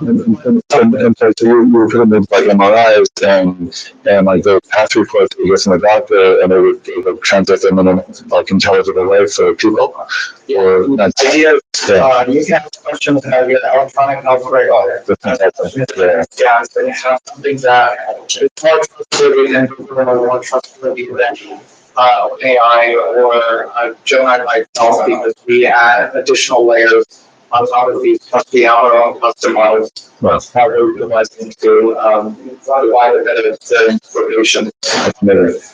and so you put them in like MRIs and like the path reports you listen to the doctor and it would translate them in a like intelligible way for people. Or not. Idea, you can ask questions and get electronic health record. Yeah, so it's not something that it's more trustworthy and more trustworthy than AI or Gemini myself because we add additional layers on top of these trusty our own custom models. How we're utilizing to provide a better information.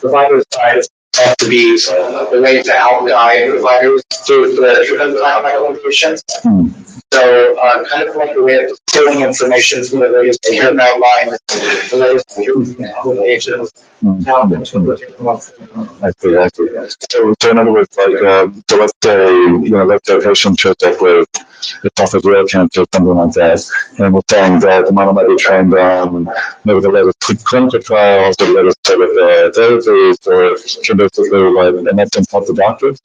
Provider side have to be the way to help guide providers to the recommendations. So kind of like the way of pulling information from the latest care guidelines, the latest recommendations. I see. So in other words, like, so let's say, let's say a patient shows up with a tough of real cancer, something like that, and we're saying that the model might be trained on maybe the latest clinical trials, the latest sort of therapies, or should they like, and that's help the doctors,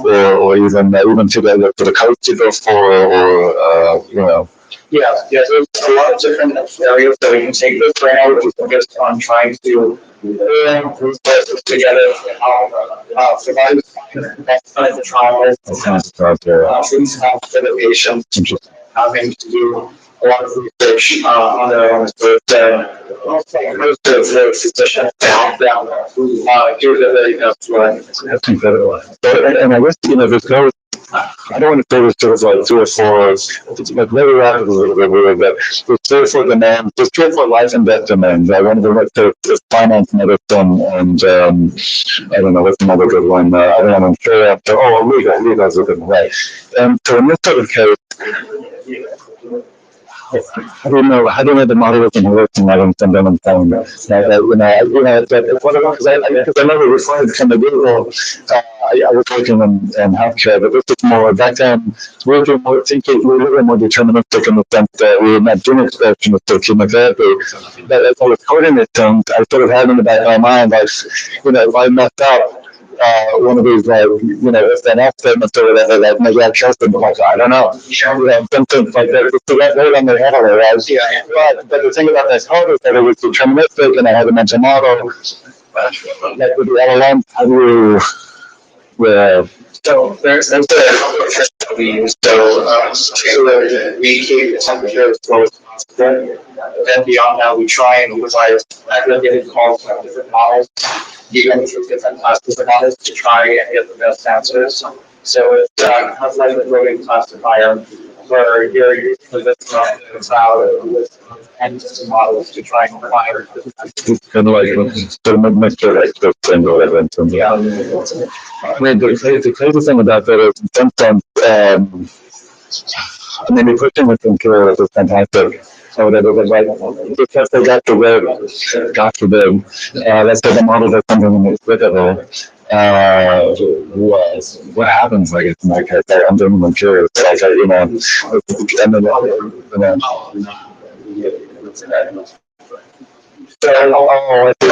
or even to the coach to go for, or Yeah, there's a lot of different areas that we can take this right now, which is focused on trying to improve this together. Survivors find the trials, treatment help for the patients, having to do a lot of research on their own. So the physician to help them do the very best way. That's incredible. And I guess, there's no, I don't want to say this sort of like 2 or 4, it's like very rapid a little bit weird, but there's 3 or 4 demands, there's 3 or 4 life and death demands. I wanted to like to finance medicine and I don't know, what's another good one? I don't know, I'm sure after, legal is a good one, right? So in this sort of case, I don't know the model of the working. I don't think I'm telling that. But what because I never referred from the Google. I was working in healthcare, but this is more back then. We were more thinking, we were a little more deterministic in the sense that we were not doing expression of chemotherapy. But as I was coding it, I sort of had in the back of my mind, like, if I messed up. One of these, if they're not statements or whatever, like maybe I trust them, like, I don't know. Something like that. It's right on the head of it, but the thing about this code is that it was deterministic and I had a mental model. Like with the LLM, how do you, so there's a couple of tricks that we use. So we keep the temperature as low as possible. Then beyond that, we try and utilize aggregated calls from different models, even through different classes of models to try and get the best answers. So it's kind of like a growing classifier where you're using this cloud with and models to try and find. it's kind of like, sort of make sure like the thing or whatever. Yeah. I mean, the crazy thing about that is sometimes, we put in with them care, it was fantastic. So whatever, but like, because they got the web, God forbid, let's say the model does something that's critical, what happens? Like, it's like, I'm doing curious, like, and then, it's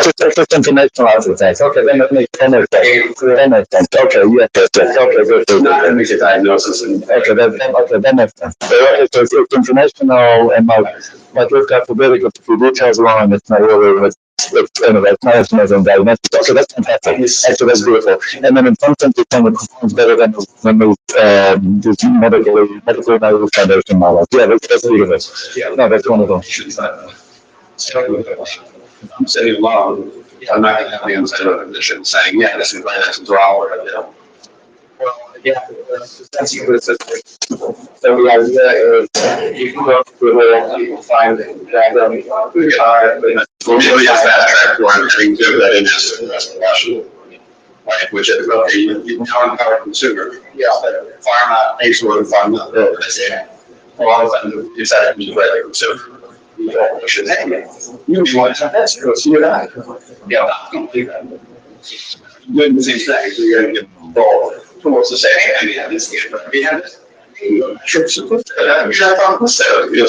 just informational out of things. Okay, then it makes sense. Okay, yes, okay, good. Not make a diagnosis. Okay, that makes sense. It's informational and like we've got forbidden with a few details wrong. It's not really it's not as much diagnosis. Okay, that's fantastic. Actually, that's beautiful. And then in some sense, it performs better than these medically naive foundation models. Yeah, that's beautiful. No, that's wonderful. So I'm saying, wow, I'm not going to have the inside of a position saying, yeah, this is finances are all right now. Well, yeah, that's the so the idea is you can go through it, you can find it, really just fast track for having to do that in this right, which is okay, you now empower consumer. Yeah, farm out, makes one farm out. A lot of times you said it was right, consumer. You should say, you want to have this, go see that. Yeah, I don't do that. Doing the same thing, so you're going to get involved. Who wants to say, hey, I mean, this game, we have this. Trips and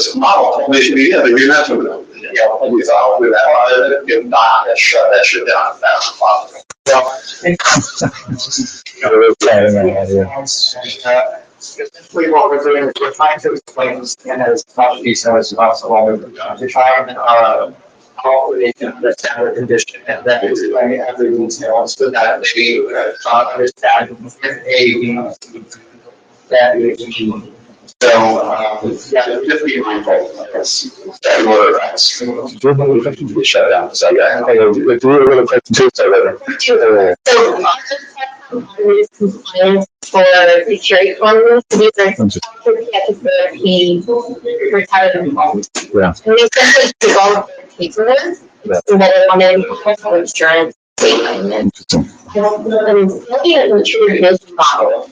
some model, they should be, yeah, they're not doing that. Yeah, we thought with that, you not shut that shit down fast. Essentially what we're doing is we're trying to explain in as much detail as possible to try and calculate the standard condition and then explain every detail so that they understand that we so, yeah, just be mindful of this. Shut down. So, yeah, we do a little quick too. So, compliance for security formulas. These are certificates that he retired in homes. Yeah. And they simply take all of their paperwork so that it on their insurance statement. And looking at the mature business model.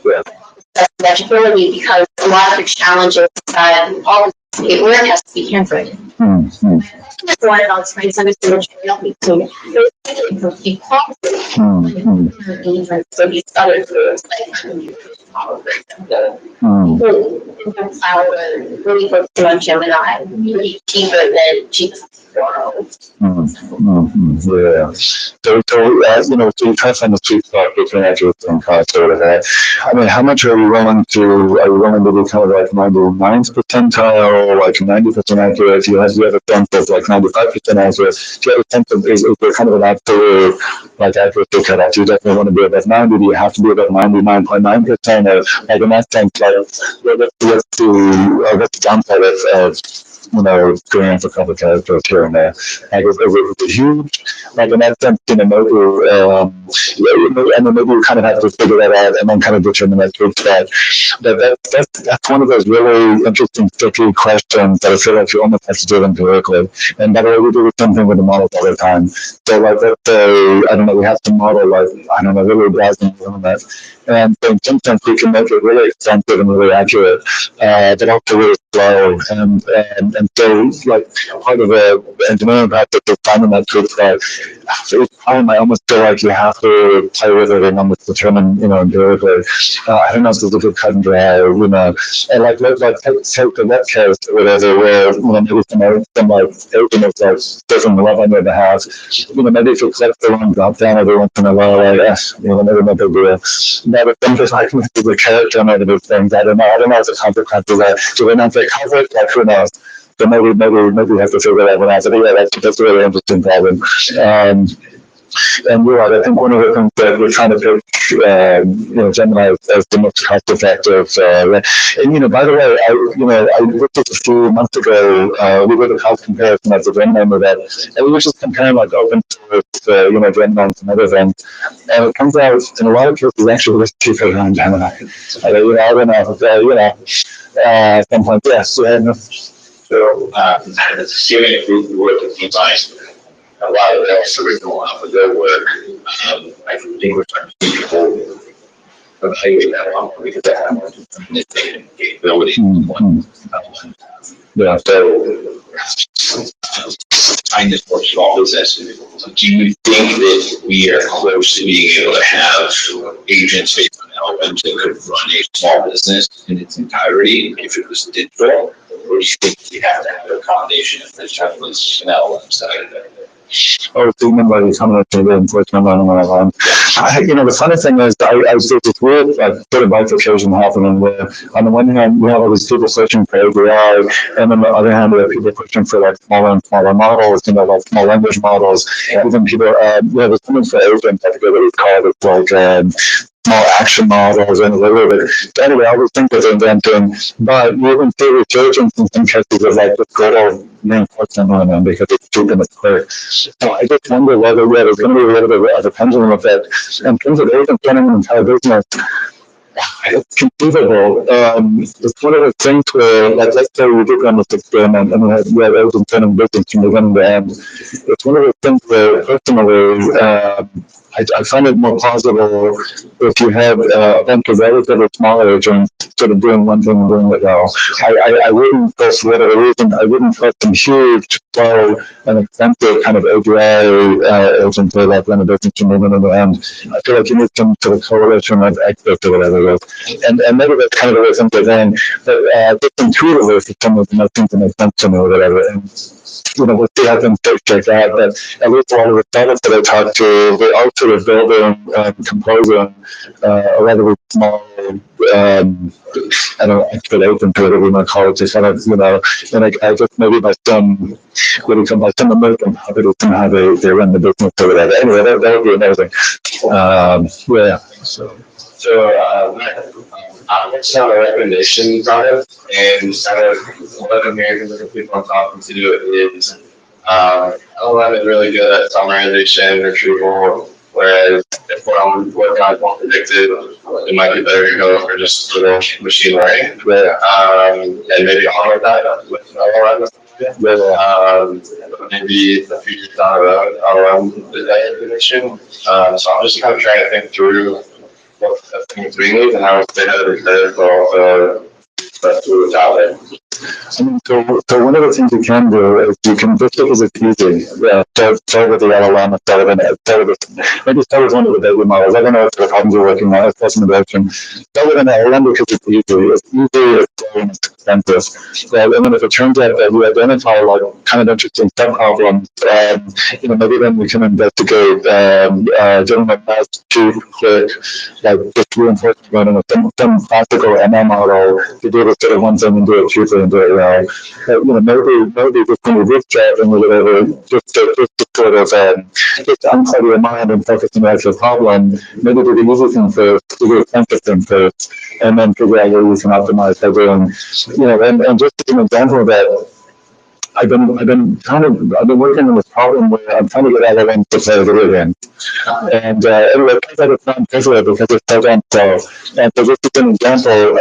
That's eligibility because a lot of the challenges that all the paperwork has to be handwritten. One on screens understand material between complete so these other foods like really focusing on Gemini, really cheaper than Jesus. Yeah. So you try to find the sweet spot between accurate and cost or whatever. I mean, how much are you willing to do kind of like 99th percentile, like 90% accurate? Do you have a sense of like 95% accurate? Do you have a sense of, is there kind of an absolute, like, accuracy cutoff? Do you definitely want to be above 90? Do you have to be above 99.9%? Or, like, in that sense, like, what's the downside of going in for complicated approach here and there? Like, it was huge, like, in that sense, maybe, and then maybe you kind of have to figure that out and then kind of determine that sweet spot. That's one of those really interesting, tricky questions that I feel like you almost have to do empirically. And by the way, we do something with the models all the time. So, like, let's say, I don't know, we have to model, like, I don't know, really browsing on that. And so in some sense, we can make it really extensive and really accurate, but also really slow. And so, like, part of the engineering practice of finding that sweet spot, so each time I almost feel like you have to play with it and almost determine, empirically. I don't know if there's a good cut and dry, and like take the wet case or whatever, where, maybe some like agent is like doesn't love on your behalf. Maybe if you click the wrong drop down every once in a while, like, maybe no big deal. But if I'm just like the character motive things, I don't know if the consequences are, do we not say cover? Like, who knows? So maybe we have to figure that one out. But yeah, that's a really interesting problem. And you're right. I think one of the things that we're trying to pitch, Gemini as the most cost-effective. And by the way, I looked at a few months ago. We did a cost comparison at the Gemini event, and we were just comparing like open source, Gemini and some other things. And it comes out in a lot of cases actually was cheaper than Gemini. I don't know. Sometimes yes. So, assuming if we work with DeepMind, a lot of else original AlphaGo work, I think we're starting to see people evaluate that one because they have more capability. Yeah. So, find this for small business. Do you think that we are close to being able to have agents based on LLMs that could run a small business in its entirety if it was digital? Or do you think we have to have a combination of this and LLM side of it? Or remember coming up to the enforcement on one of them. The funny thing is, I see this weird sort of bifurcation happening where, on the one hand, we have all these people searching for AI, and on the other hand, we have people pushing for like smaller and smaller models, like small language models. Even people, there's something for agents, I forget what it's called. It's like small action models and a little bit. Anyway, I was thinking of inventing, but even through resurgence in some cases of like the good old reinforcement learning because it's cheap and it's quick. So I just wonder whether there's going to be a little bit of a pendulum effect in terms of agent learning and entire business. It's conceivable. It's one of the things where, like, let's say we did run this experiment and we have agent learning business from the beginning to end. It's one of the things where, personally, I find it more plausible if you have a bunch of relatively small agents sort of doing one thing and doing it well. I wouldn't, for whatever reason, I wouldn't trust some huge, slow, and expensive kind of API agent to like run a business from the beginning to end. I feel like you need some sort of coalition of experts or whatever it is. And maybe that's kind of the way things are going. But just intuitively, for some of them, things that make sense to me or whatever. And, we'll see how things take that. But at least a lot of the startups that I talked to, they all sort of building, composing a rather small, I don't know, expert agent or whatever we might call it, to kind of, and I just maybe by some, by some American company, somehow they run the business or whatever. Anyway, that would be amazing. Yeah. What's some recommendations on it? And kind of one of the main things that people I'm talking to is LLM is really good at summarization, retrieval, whereas if what I'm working on is more predictive, it might be better to go for just little machine learning. And maybe automate that with LLM. Maybe a few years down the road, LLM is that information. So I'm just kind of trying to think through what things we need and how it's better for all the tools out there. So one of the things you can do is you can just because it's easy, start with the LLM, maybe start with one of the bigger models. I don't know if the problems you're working on, it's possible direction. Start with an LLM because it's easy, it's slow, and it's expensive. And then if it turns out that you identify like kind of interesting sub-problems, maybe then we can investigate doing a fast, cheap, quick, like just reinforcement learning with some classical ML model to do this sort of one thing and do it cheaply and do it well. Maybe just when you bootstrapping or whatever, just to sort of just unclutter your mind and focus on the actual problem. Maybe do the easy thing first, do the expensive thing first, and then figure out where you can optimize everything. And just as an example of that, I've been working on this problem where I'm trying to get LLMs to play video games. And anyway, it turns out it's not possible because it's so damn slow. And so just as an example,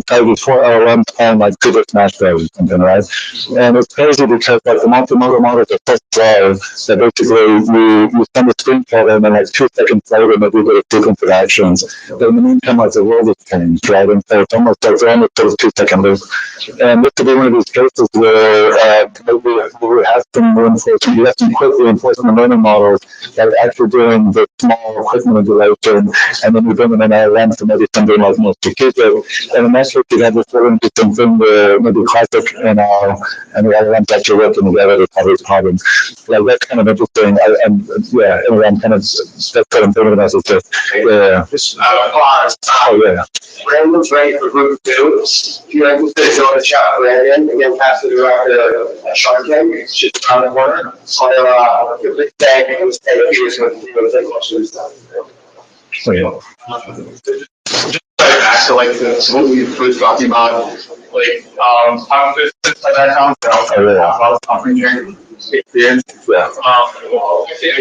probably 4 LLMs playing like Super Smash Bros. Or something, right? And it's crazy because like the multimodal models are so slow that basically you send a screen for them and like 2 seconds later maybe you get a sequence of actions. But in the meantime, like the world has changed, right? And so it's almost like they're almost those 2-second loops. And this could be one of these cases where we have some reinforcement, we have some quick reinforcement learning models that are actually doing the small quick manipulation, and then we bring in an LLM to maybe something like more strategic. And in that case, you have this really interesting thing where maybe classic and the LLMs actually working together to solve these problems. Like that's kind of interesting. I'm kind of that's what I'm thinking about. Is just Brandon's ready for group 2. If you like to join the chat, Brandon, again, pass it around to Shark Tank. It's just around the corner. So, a big thank you. Just take questions. Back to like what we were talking about, like how business like that sounds. About company experience. I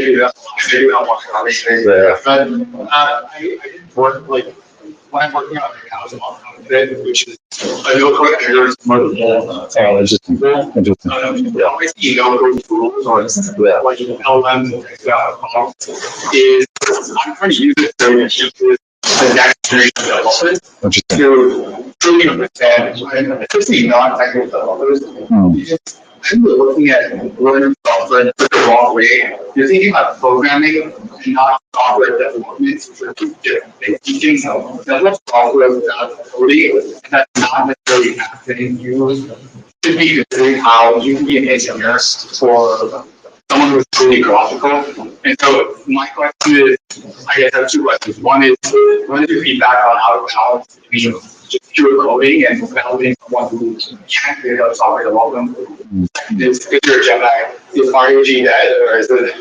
do that. I do that one conversation. But I didn't work like. When I'm working on right now is a bit, which is I know quick triggers multiple interesting. tools or like LLMs is I'm trying to use it to shift the next generation development to truly understand, especially non-technical developers. I'm looking at learning software in the wrong way. You're thinking about programming and not software development. So two different things. You can develop software without coding, and that's not necessarily happening. You should be considering how you can be an engineer for someone who's truly graphical. And so my question is, I guess I have 2 questions. One is your feedback on how to balance between just pure coding and validating someone who can't create a software development. Is your Gemini, is RAG dead, or is it?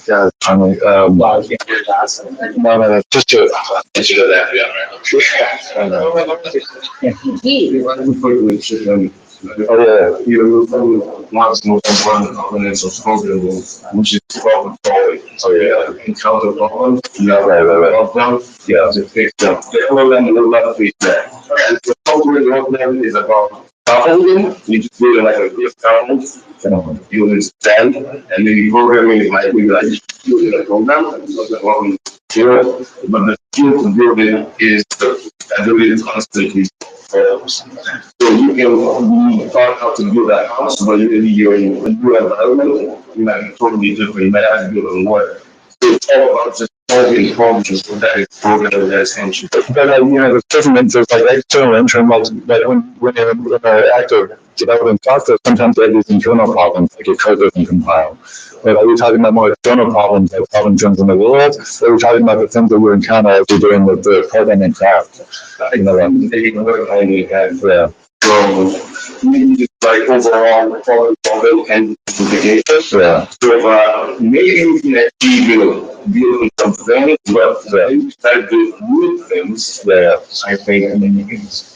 Yeah, I mean, no, just to Answer to that, oh yeah, you want to move on components of programming, which is problem solving. So yeah, encounter problems, right. Yeah, to fix them. The LLM will not fix that. The program is about scaffolding. You just build like a big scaffold, you understand, and maybe programming might be like building a program, but the skill to build it is the ability to constantly so you can taught how to do that house, but maybe you're in a new environment, you might be totally different, you might have to do it more. So it's all about just solving problems so that it's program that's ancient. But there's different, there's like external, internal, like when you're in an active development process, sometimes there are these internal problems, like your code doesn't compile. But are we talking about more external problems, like problems in the world, or are we talking about the things that we encounter as we're doing with the programming craft? Yeah. So maybe just like overall problem solving and simplification. Yeah. So maybe we can actually build some things, but instead of new things, I think it's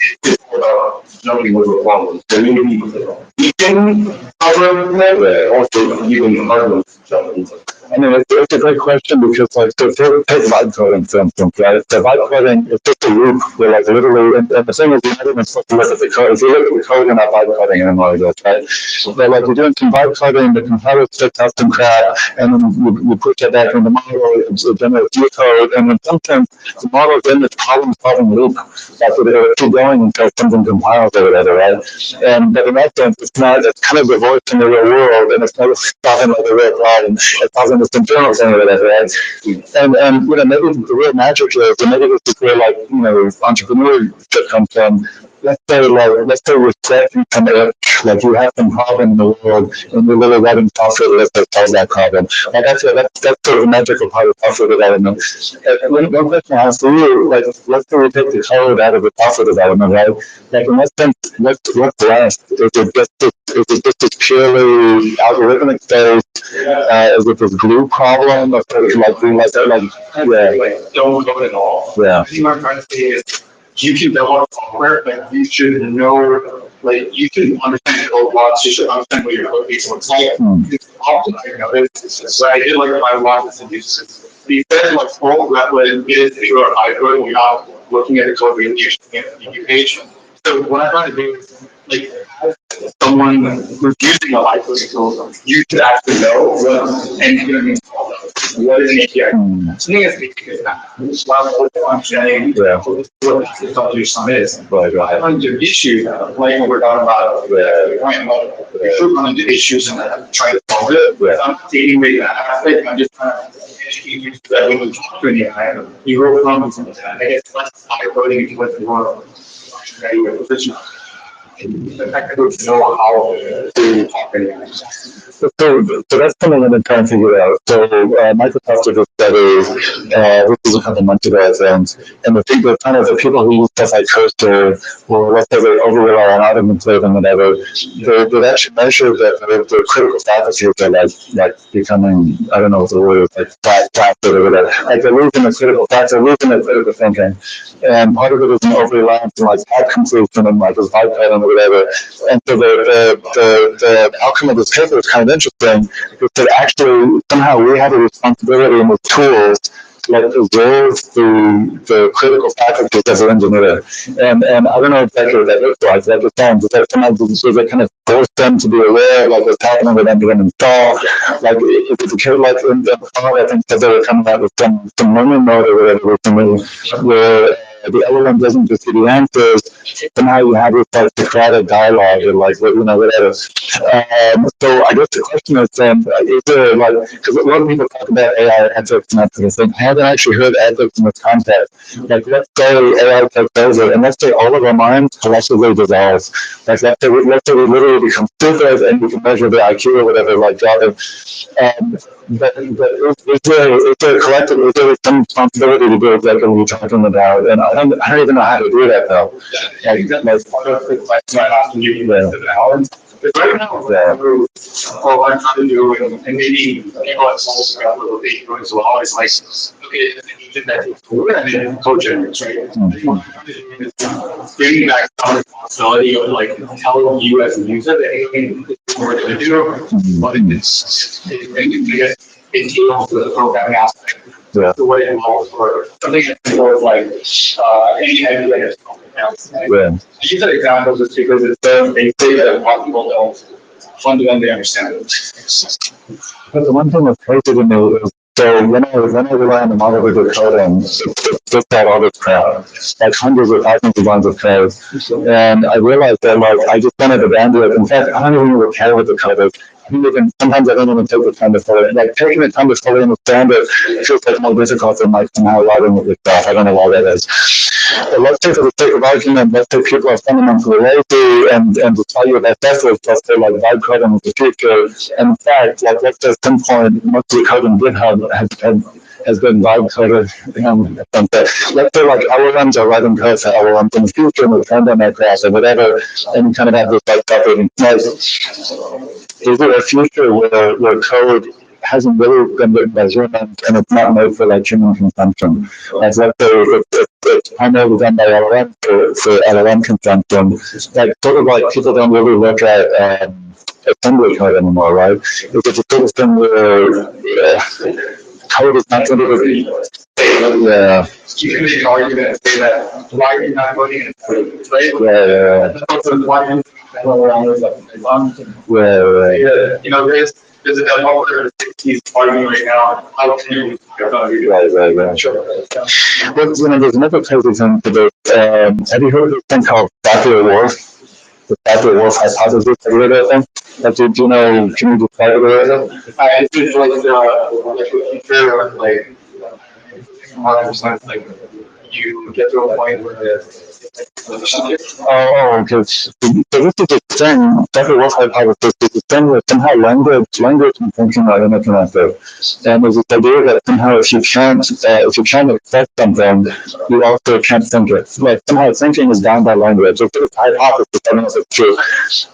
jumping over problems. So maybe we can cover them, also even others jumping. I mean, it's a great question because, like, so take vibe coding, for instance, right? So vibe coding is just a loop where, like, literally, and the thing is, you're not even supposed to look at the code. If you look at the code, you're not vibe coding anymore, right? But, like, you're doing some vibe coding, the compiler spits out some crap, and then you put that back in the model, it generates your code, and in some sense, the model is in this problem-solving loop. That's what it'll keep going until something compiles or whatever, right? But in that sense, it's kind of divorced from the real world, and it's not solving like the real problem. It's solving this internal thing or whatever, right? And maybe the real magic is, and maybe this is where, like, entrepreneurship comes from. Let's say we're setting some itch, like you have some problem in the world, and you're literally writing software that solves that problem. Like that's sort of a magical part of software development. And one question I ask you, like, let's say we take the code out of the software development, right? Like, in what sense, what's left? Is it just a purely algorithmic space? Is it this glue problem? Or like Don't go at all. Yeah. I think what I'm trying to say is you can develop software, but you should know, like, you can understand code blocks, you should understand what your code base looks like. It's optimized, so I did like my logic and uses. These guys like scroll that way, get it to our iPhone, we're not looking at the code, we're using the page. So what I try to do is, like, someone who's using a license tool, you should actually know what engineering is called. What is an API? To me, it's because it's what the functionality, what the solution is. I run into issues, like what we're talking about, we run into issues and try to solve it. I'm dealing with that. I'm just trying to educate you that when we talk to an AI, you wrote problems in that. I guess less high coding if you went to the world. The fact that we know how to talk anyway. So that's something I've been trying to figure out. So Microsoft did a study, this was a couple months ago, I think, and the people who use stuff like Cursor, or let's say they over-rely on autocomplete and whatever, they've actually measured that the critical faculties are like becoming, I don't know what the word is, like flat or whatever. Like they're losing the critical factor, they're losing the critical thinking. And part of it is an over-reliance on like autocomplete and like this vibe pattern or whatever. And so the outcome of this paper is kind of interesting because that actually somehow we have a responsibility with tools to like preserve the critical faculties as an engineer. And I don't know exactly what that looks like. That just sounds that sometimes they kind of force them to be aware of like what's happening with them doing install. Like if it's a kid like in the fall, I think that they were coming out with some learning mode or whatever where the LLM doesn't just give you answers. Somehow you have this like Socratic dialogue or like whatever. So I guess the question is is there like, because a lot of people talk about AI ethics and that sort of thing. I haven't actually heard ethics in this context. Like let's say AI takes over and let's say all of our minds collectively dissolve. Like let's say we literally become stupid and we can measure the IQ or whatever like that. is there a collective, is there some responsibility to build like what we're talking about? And I don't even know how to do that though. Like part of the question I asked you is the balance. But right now, well, I'm trying to do, and maybe people at schools got a little bit as well. It's like, okay, you did that before, and then coaching, right? Bringing back some responsibility of like telling you as a user that it's more to do, but it deals with the programming aspect. Yeah. The way it involves for something that involves like any idea. Yeah. I use that example just because it's so basic that a lot of people don't fundamentally understand it. But the one thing that's crazy to me is so when I rely on the model with the coding, just out all this crap, like hundreds of thousands of lines of code, and I realized that like I just wanted to bandwidth. In fact, I don't even really care what the code is. Sometimes I don't even take the time to fully, like taking the time to fully understand it feels like more difficult than like somehow logging it with stuff. I don't know why that is. But let's take for the sake of argument, let's say people are fundamentally lazy and to tell you that that's what let's say like vibe coding is the future. And in fact, like let's say at some point most of the code in GitHub has been vibe coded. Let's say like LLMs are writing code for LLMs in the future and we're trying to make class or whatever, and you kind of have this like operating noise. Is there a future where code hasn't really been written by humans and it's not made for like human consumption? Like let's say it's primarily done by LLM for LLM consumption. Like sort of like people don't really look at assembly code anymore, right? It's a sort of thing where code is not going to be. Yeah. You can make an argument and say that why are you not putting it in code, right? Yeah. Right. You know, there's a developer in the 60s arguing right now. How can you? Right. Sure. But you know, there's another crazy thing to this. Have you heard of this thing called Dr. The Dr. hypothesis? Have you heard of that thing? Like, do you know? Can you describe it? It's just like more understand, like you get to a point where because so this is the thing. Dr. Wolf hypothesis is the thing that somehow language and thinking are interconnected, and there's this idea that somehow if you can't accept something, you also can't think it. Like somehow thinking is bound by language. It's a hypothesis. I don't know if it's true.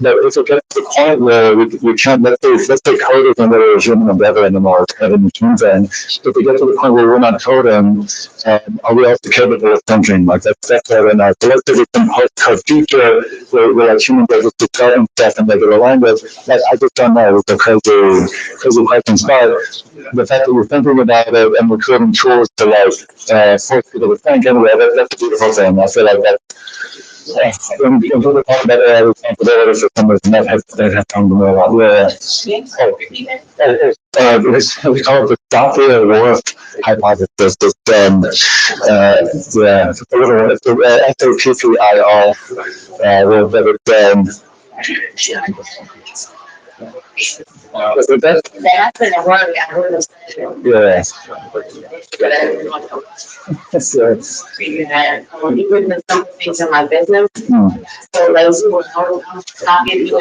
But if it gets to the point where we can't, let's say code isn't really a human endeavor anymore, it's kind of a machine thing. If we get to the point where we're not coding, are we also capable of thinking? Like that's where we're not. So let's say we can post-code future where like humans are able to code and stuff in regular language. Like I just don't know. It's a crazy question. But the fact that we're thinking about it and we're creating tools to like force people to think anyway, that's a beautiful thing. I feel like that. When people talk about AI responsibility for some reason, that has come to me a lot. We call it the Dr. Wolf hypothesis. It's a little, it's SAPPIR, That's been a word I heard of. yeah. Even with some things in my business, so those who are not getting, into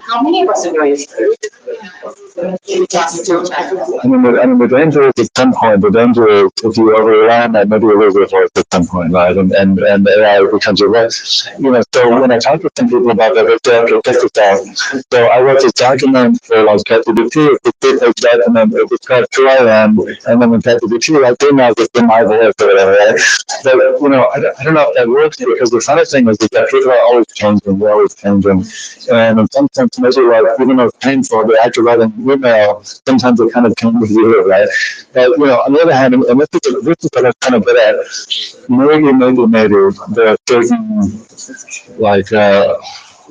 how many of us are doing this? I mean, the danger is at some point, the danger is if you overrun that, maybe a little bit more at some point, right? And AI becomes a risk. So when I talk to some people about that, they say, okay, check this out. So I wrote this document for like ChatGPT, it's a big document, it describes who I am, and then when ChatGPT, I do now just in my voice or whatever, right? But, I don't know if that works because the funny thing is that people are always changing, we're always changing. And in some sense, maybe like, even though it's painful, but after writing email, sometimes it kind of changes you, right? But, on the other hand, and this is what I'm kind of good at, maybe, there are certain, like,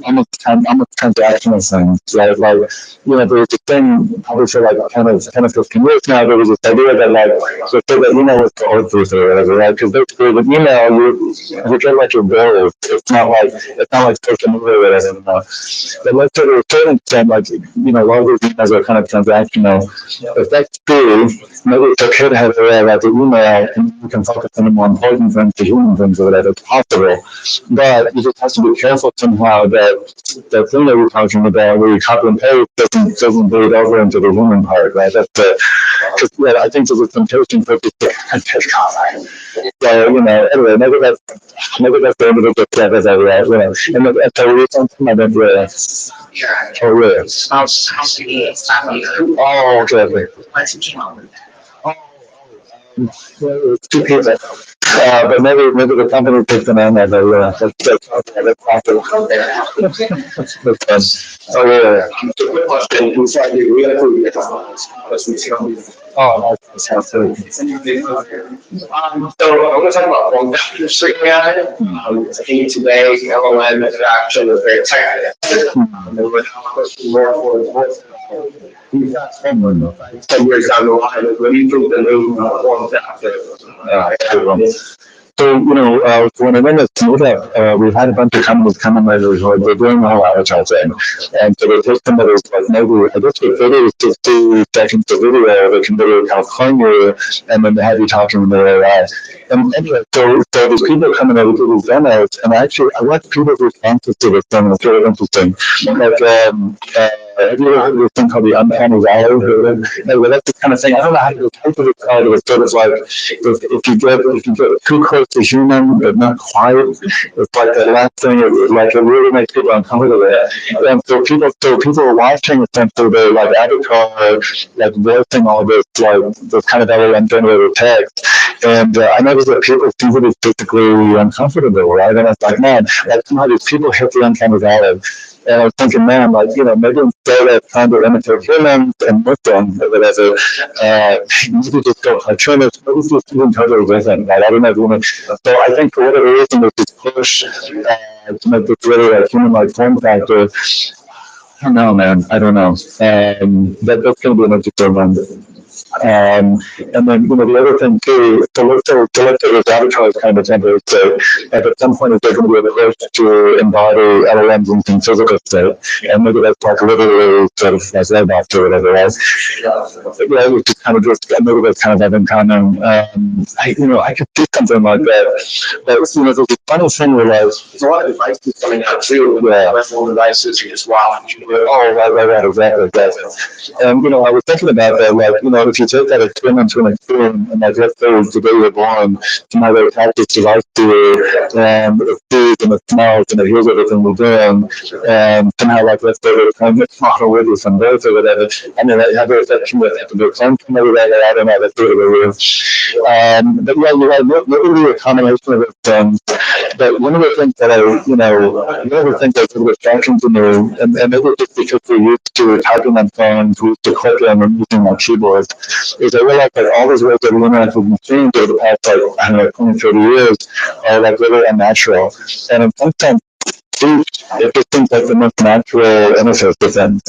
almost transactional things. Like there was a thing, obviously, like, kind of 15 years now, there was this idea that, like, so that email was code through or whatever, right? Because basically, with email, you get, like, your bills. It's not like social media or whatever anymore. But let's say to a certain extent, like, a lot of these emails are kind of transactional. If that's true, maybe it's okay to have AI like the email, and you can focus on the more important things, the human things, or whatever. It's possible, but you just have to be careful somehow that the thing that we're talking about, where you copy and paste, doesn't bleed over into the human part, right? That's the, because yeah, I think there's a temptation for people to take off. So, anyway, maybe that's the end of the book, as I read, and that's a recent thing I didn't read. Oh, really? Oh, okay. Well, it's two people. But maybe the company picked them in as a that's oh yeah. Quick question, inside the real Oh, that's good. So I want to talk about form factors for AI. I think today LLM interaction is very technical. And we're pushing more for 10 years down the line, what do you think the new form factor? So, when I went to Canada, we've had a bunch of companies come in later who are doing the whole avatar thing. And so they take somebody like maybe, I guess with videos, just 2 seconds of video, they can really kind of clone you, and then they have you talking in their AI. And anyway, so these people come in and do these demos, and I watch people's responses to this thing, it's really interesting. Like, have you ever heard of this thing called the uncanny valley? Well, that's the kind of thing. I don't know how to type it. It was sort of like if you get too close to human, but not quite. It's like the last thing. It really makes people uncomfortable. And so people are watching essentially the like avatar, like voicing all this this kind of LLM generated text. And I noticed that people seem to be physically uncomfortable, right? And it's like, man, like somehow these people hit the uncanny valley. And I was thinking, man, like, maybe instead of trying to imitate humans and Muslims or whatever, maybe just go cartoonist, maybe just even totally different. Like, I don't know if you want to. So I think for whatever reason, there's this push to make this really like human-like form factor. I don't know, man. I don't know. That's going to be an interesting one. And then, the other thing too, to look at this avatar is kind of temporary state. And at some point, there's going to be a push to embody LLMs in some physical state. And maybe that's like literally sort of like robots or whatever, right? Yeah, which is kind of just, maybe that's kind of having common. I could see something like that. But, there's a funny thing where there's a lot of devices coming out too. Yeah. Mobile devices, you just watch. Oh, right, exactly. And, I was thinking about that, like, if you take that experiment to an extreme, and like let's say the day you're born, somehow they attach this device to you, and it sees and it smells and it hears everything we're doing, and somehow like let's say they're kind of model with you some birds or whatever, and then they have a reception with their phone from everywhere, I don't know, that's really weird. But yeah, you're right, literally a combination of those things. But one of the things that one of the things that's a little distraction to me, and maybe just because we're used to typing on phones, we're used to clicking and using our keyboard, is I realize that all those ways that we interact with machines over the past, 20, 30 years are like really unnatural. And in some sense, it just seems like the most natural interface with them.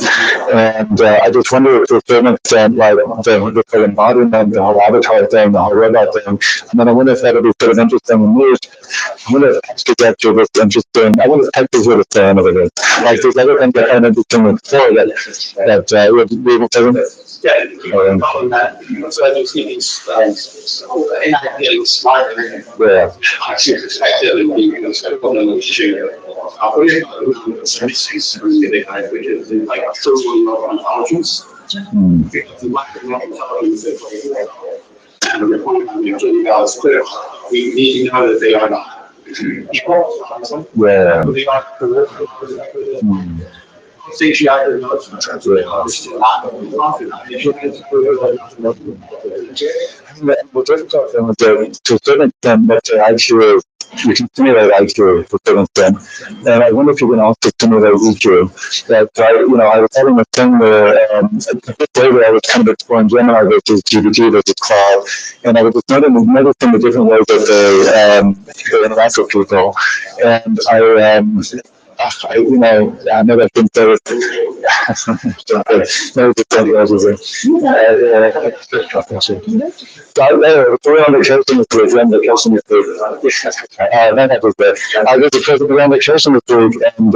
And I just wonder to a certain extent, like the whole embodiment, the whole avatar thing, the whole robot thing, and then I wonder if that would be sort of interesting and weird. I wonder if architecture was interesting. I wonder if tech is what it's saying over there. Like there's other things that are interesting with before that would be able to. Yeah, so I do see these getting smarter. Yeah. I see this activity being like intelligence. And the report is clear. We need to know that they are not. Yeah. They are CGI knows We're talking about them to a certain extent, but IQ, you can simulate IQ to a certain extent. And I wonder if you can also simulate EQ. That, I was having a thing where, later I was kind of exploring Gemini versus GPT versus Cloud, and I was just noticing the different ways that they interact with people. And I know that thing so around the Christmas week, around the Christmas week. That was good. I was around the Christmas week, and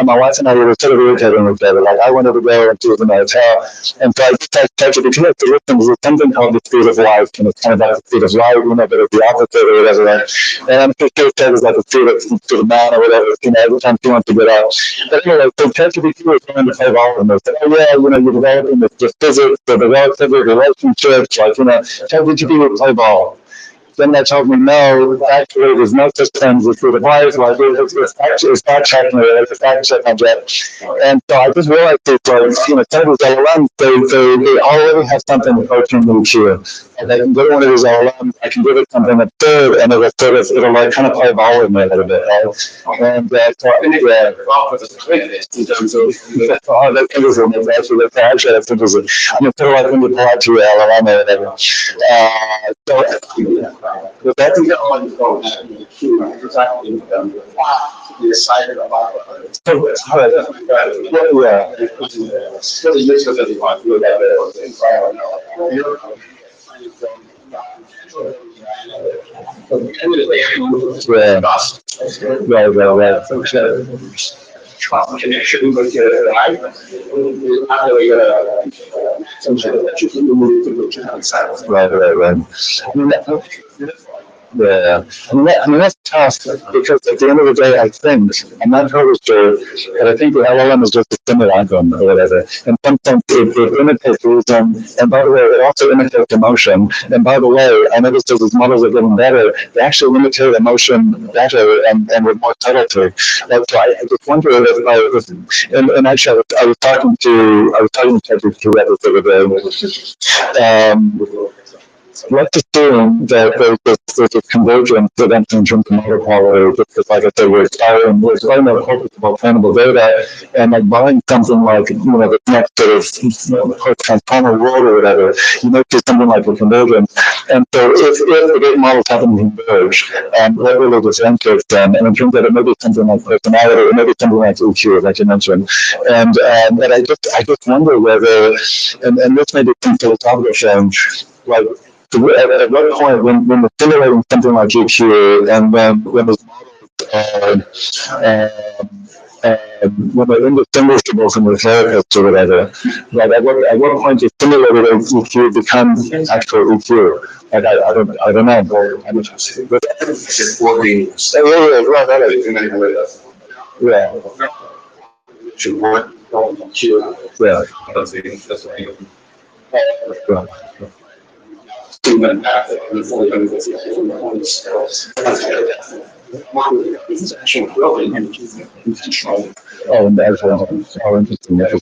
my wife and I were sort of irritating each other. Like I wanted to go into the hotel, and so I just tried to be clear to listen. There's something called the speed of light, and it's kind of like the speed of light, but it's the opposite or whatever. Right? And I'm just sure it was like the speed of man or whatever. Every time she wants to get out. But anyway, so ChatGPT was trying to play ball in this. Oh yeah, you're developing this physics, the relative relationships, like ChatGPT would play ball. Then that told me no, actually there's no such thing as food advice, like it's fact checking it, it's a fact check object. And so I just realized that some of these LLMs, they already have something approaching the queue. And they can go to one of these LLMs, I can give it something that's good, and it'll like kind of play ball with me a little bit. Right? And so I think in terms of that's interesting. That's interesting. I'm sort of like when you apply to LLM or whatever. So but that's the one going exactly be excited about it. Connection with your life. Yeah, that's tough because at the end of the day, I think I'm not totally sure, but I think the LLM is just a simulacrum or whatever. In some sense, it imitates reason, and by the way, it also imitates emotion. And by the way, I noticed as these models are getting better, they actually imitate emotion better and with more subtlety. Like, so I just wonder if and actually, I was talking to ChatGPT the other day. Let's assume that there's a convergence eventually in terms of model quality, because like I said, we're starting our corpus of obtainable data, and like buying something like, the next sort of transformer world or whatever, you might see something like a convergence. And so if the data models happen to converge, what will the differentiate then? And in terms of it may be something like personality, or maybe something like EQ, like you mentioned. And I just wonder whether, and this may be some philosophical change, like, at what point, when we're simulating something like GQ, and when those models when they're indistinguishable from the therapists or whatever, like at what point does simulated EQ become actual EQ? Like I don't know. But it's working. Yeah. Human path and fully it's actually growing and intentional. Oh, and that's how interesting. It's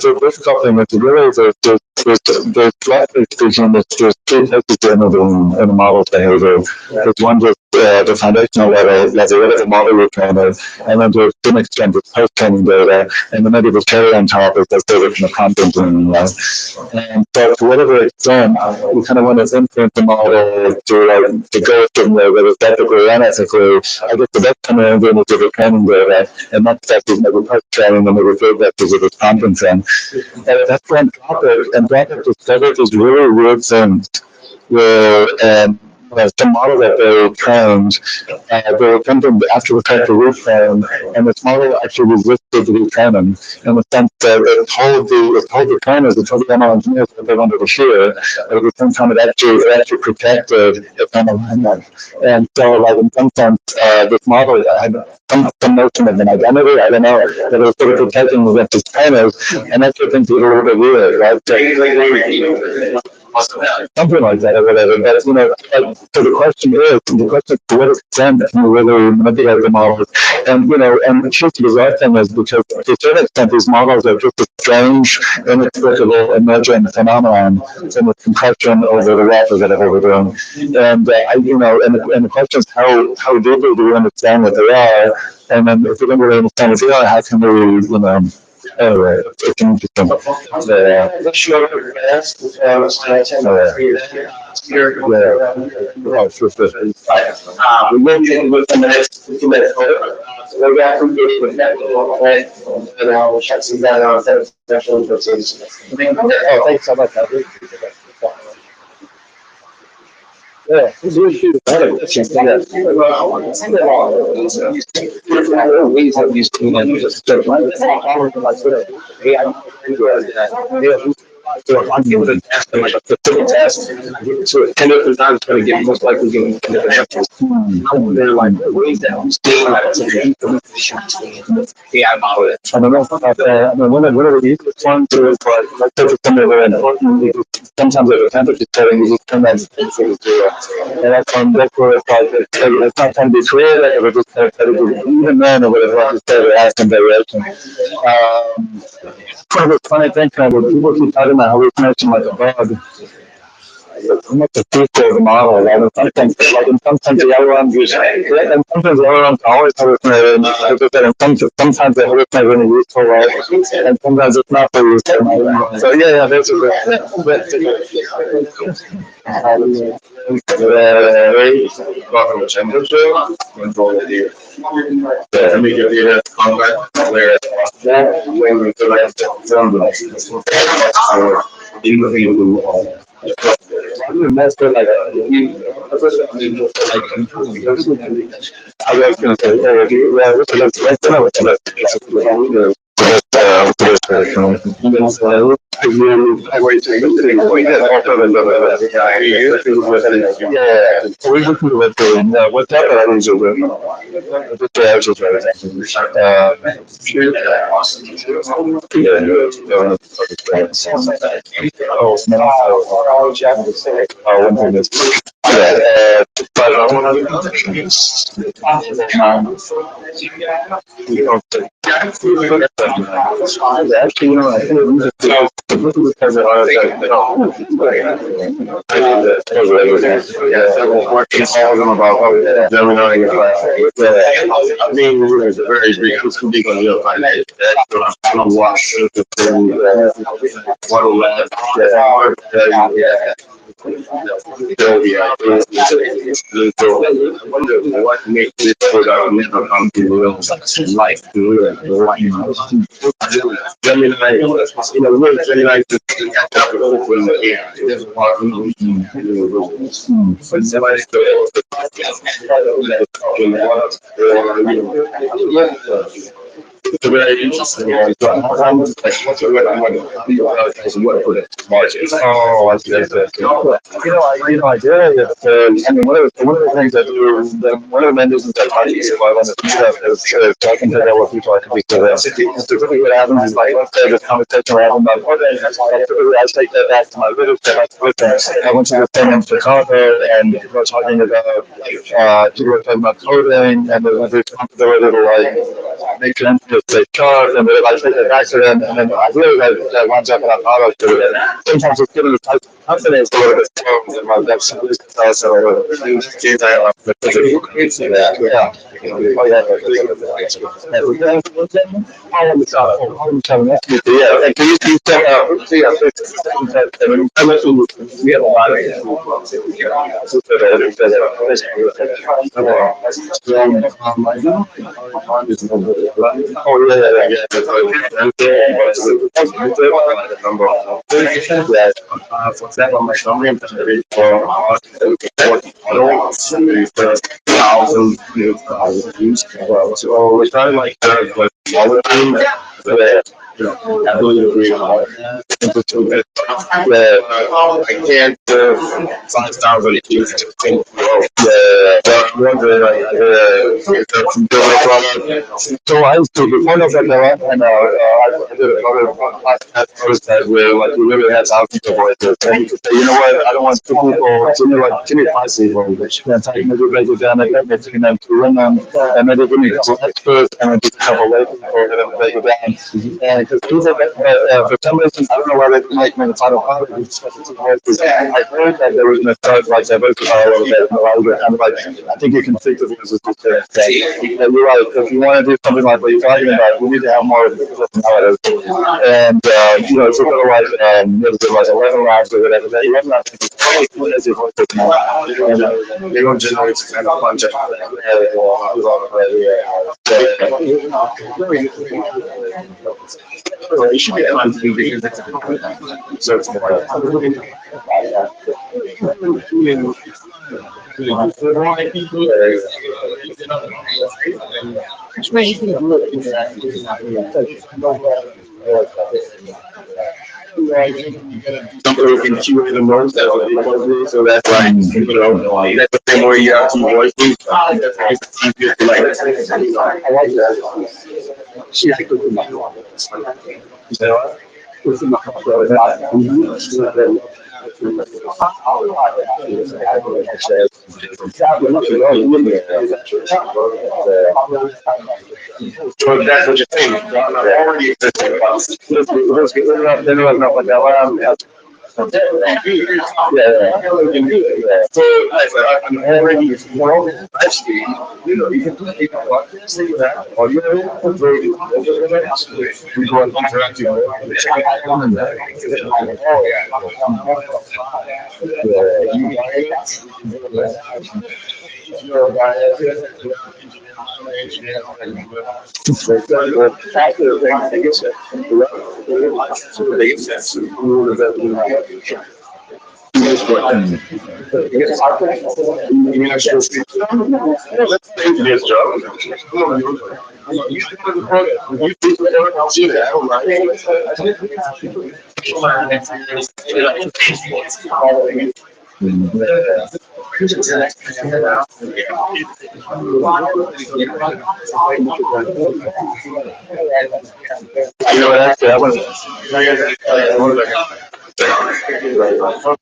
a difficult thing. It's really there's roughly speaking, there's two types in the model behavior. There's one just the foundational level, the model retraining, and then to some extent the post-training data, and then maybe the cherry on top is the data from the content training, right? And so to whatever extent, we kind of want to influence the model to go a certain way, whether it's ethically or unethically. I guess the best kind of influence is the training data, and that's maybe post-training, and the reserve vectors of the conferencing. And that's one topic, and Anthropic discovered this really weird thing where the model that they trained, they were attempting after the fact to retrain, and this model actually resisted the retraining in the sense that it told the trainers, it told the ML engineers that they wanted to share, but at the same time it actually protected its alignment. And so, like in some sense, this model had some notion of an identity, I don't know, that it was sort of protecting against its trainers, and that's what things get a little bit weird, right? Something like that, or whatever. But so the question is, to what extent can we really manipulate the models And, and the truth of the right thing is because to a certain extent, these models are just a strange, inexplicable, emergent phenomenon in the compression over the web or whatever we're doing. And, and the question is how deeply do we understand what they are? And then if we don't really understand what they are, how can we, anyway, it's interesting. We will get with the next 2 minutes. We're going to get with that, and I'll shut some down on that special proceedings. Oh, thanks so much. Yeah, it's really cute. So if I'm given a test, and like a specific test, I give it to it 10 different times, it's going to get most likely give 10 different answers. They're like, what is that? I'm staying like I model it. I don't know about that. I mean, one of the easiest ones is like something very important. Sometimes at the temperature setting, you just turn that to 0. And that's where it's like, it's not trying to be creative, it's just kind of even then, or whatever, I just say, ask them direction. Kind of a funny thing, kind of, people keep talking about hallucination like a bug. I'm not the feature of the model. And sometimes, in some sense, the other ones, and sometimes the other ones always hallucinate. And sometimes they hallucinate in a useful way, and sometimes it's not so useful. So yeah, that's a master like I was going to say, I wait to we look at the what's happening is actually, I think because working all of them about Gemini. I mean, it's very big on your finance. I'm going to watch the thing. What will what makes this product never come to real life? Gemini, Gemini to catch up with the air. There's part of it's very interesting. What for the margin? Oh, I see. I did. I mean, one of the things that one of the main reasons that I wanted to do that is talking to other people I can speak to them. Typically, what happens is like let's say this conversation we're having about I take that back to my little with them. I went to the thing in Chicago and we were talking about people were talking about coding and there was the way to like make sense of the chart and I take that back to them and then I realized that one job that I thought I was doing it. Sometimes it's given the type of confidence a little bit strong in my that's also for example, my summary and thousand views. So we're trying like all the time. I believe agree on all that. I can't 5 stars on the keys to think. Yeah, but I'm wondering, like, is there some building product? So I used to, before I got there, and I did another podcast post that where like we really had thousands of voices. And you could say, you know what, I don't want two people, give me 5 people. And I can maybe break it down like that, between them to run them, and maybe give me a couple experts, and then just a couple lay people, and then break it down. And because people, for some reason, I don't know why they didn't make me the final product, specialty voices. I heard that there was going to start like diversify a little bit, and a lot of it, kind of like, I think you can think of it as a different thing. And you're right, if you want to do something like what you're talking about, we need to have more personalities. And, it's sort of like, it was like 11 rounds or whatever. That 11 rounds is probably cool as your voice personality. They don't generate kind of bunch of you should be able to do because it's a so it's more something we can QA the most, that's what they want to do. So that's like, that's the thing where you have to voice it. That's easier to like, I like that. She like to do my you know what? So that's what you're saying. Already existing. So I'm already actually, you can do that. Or you go and interact let's think this job. You know what? I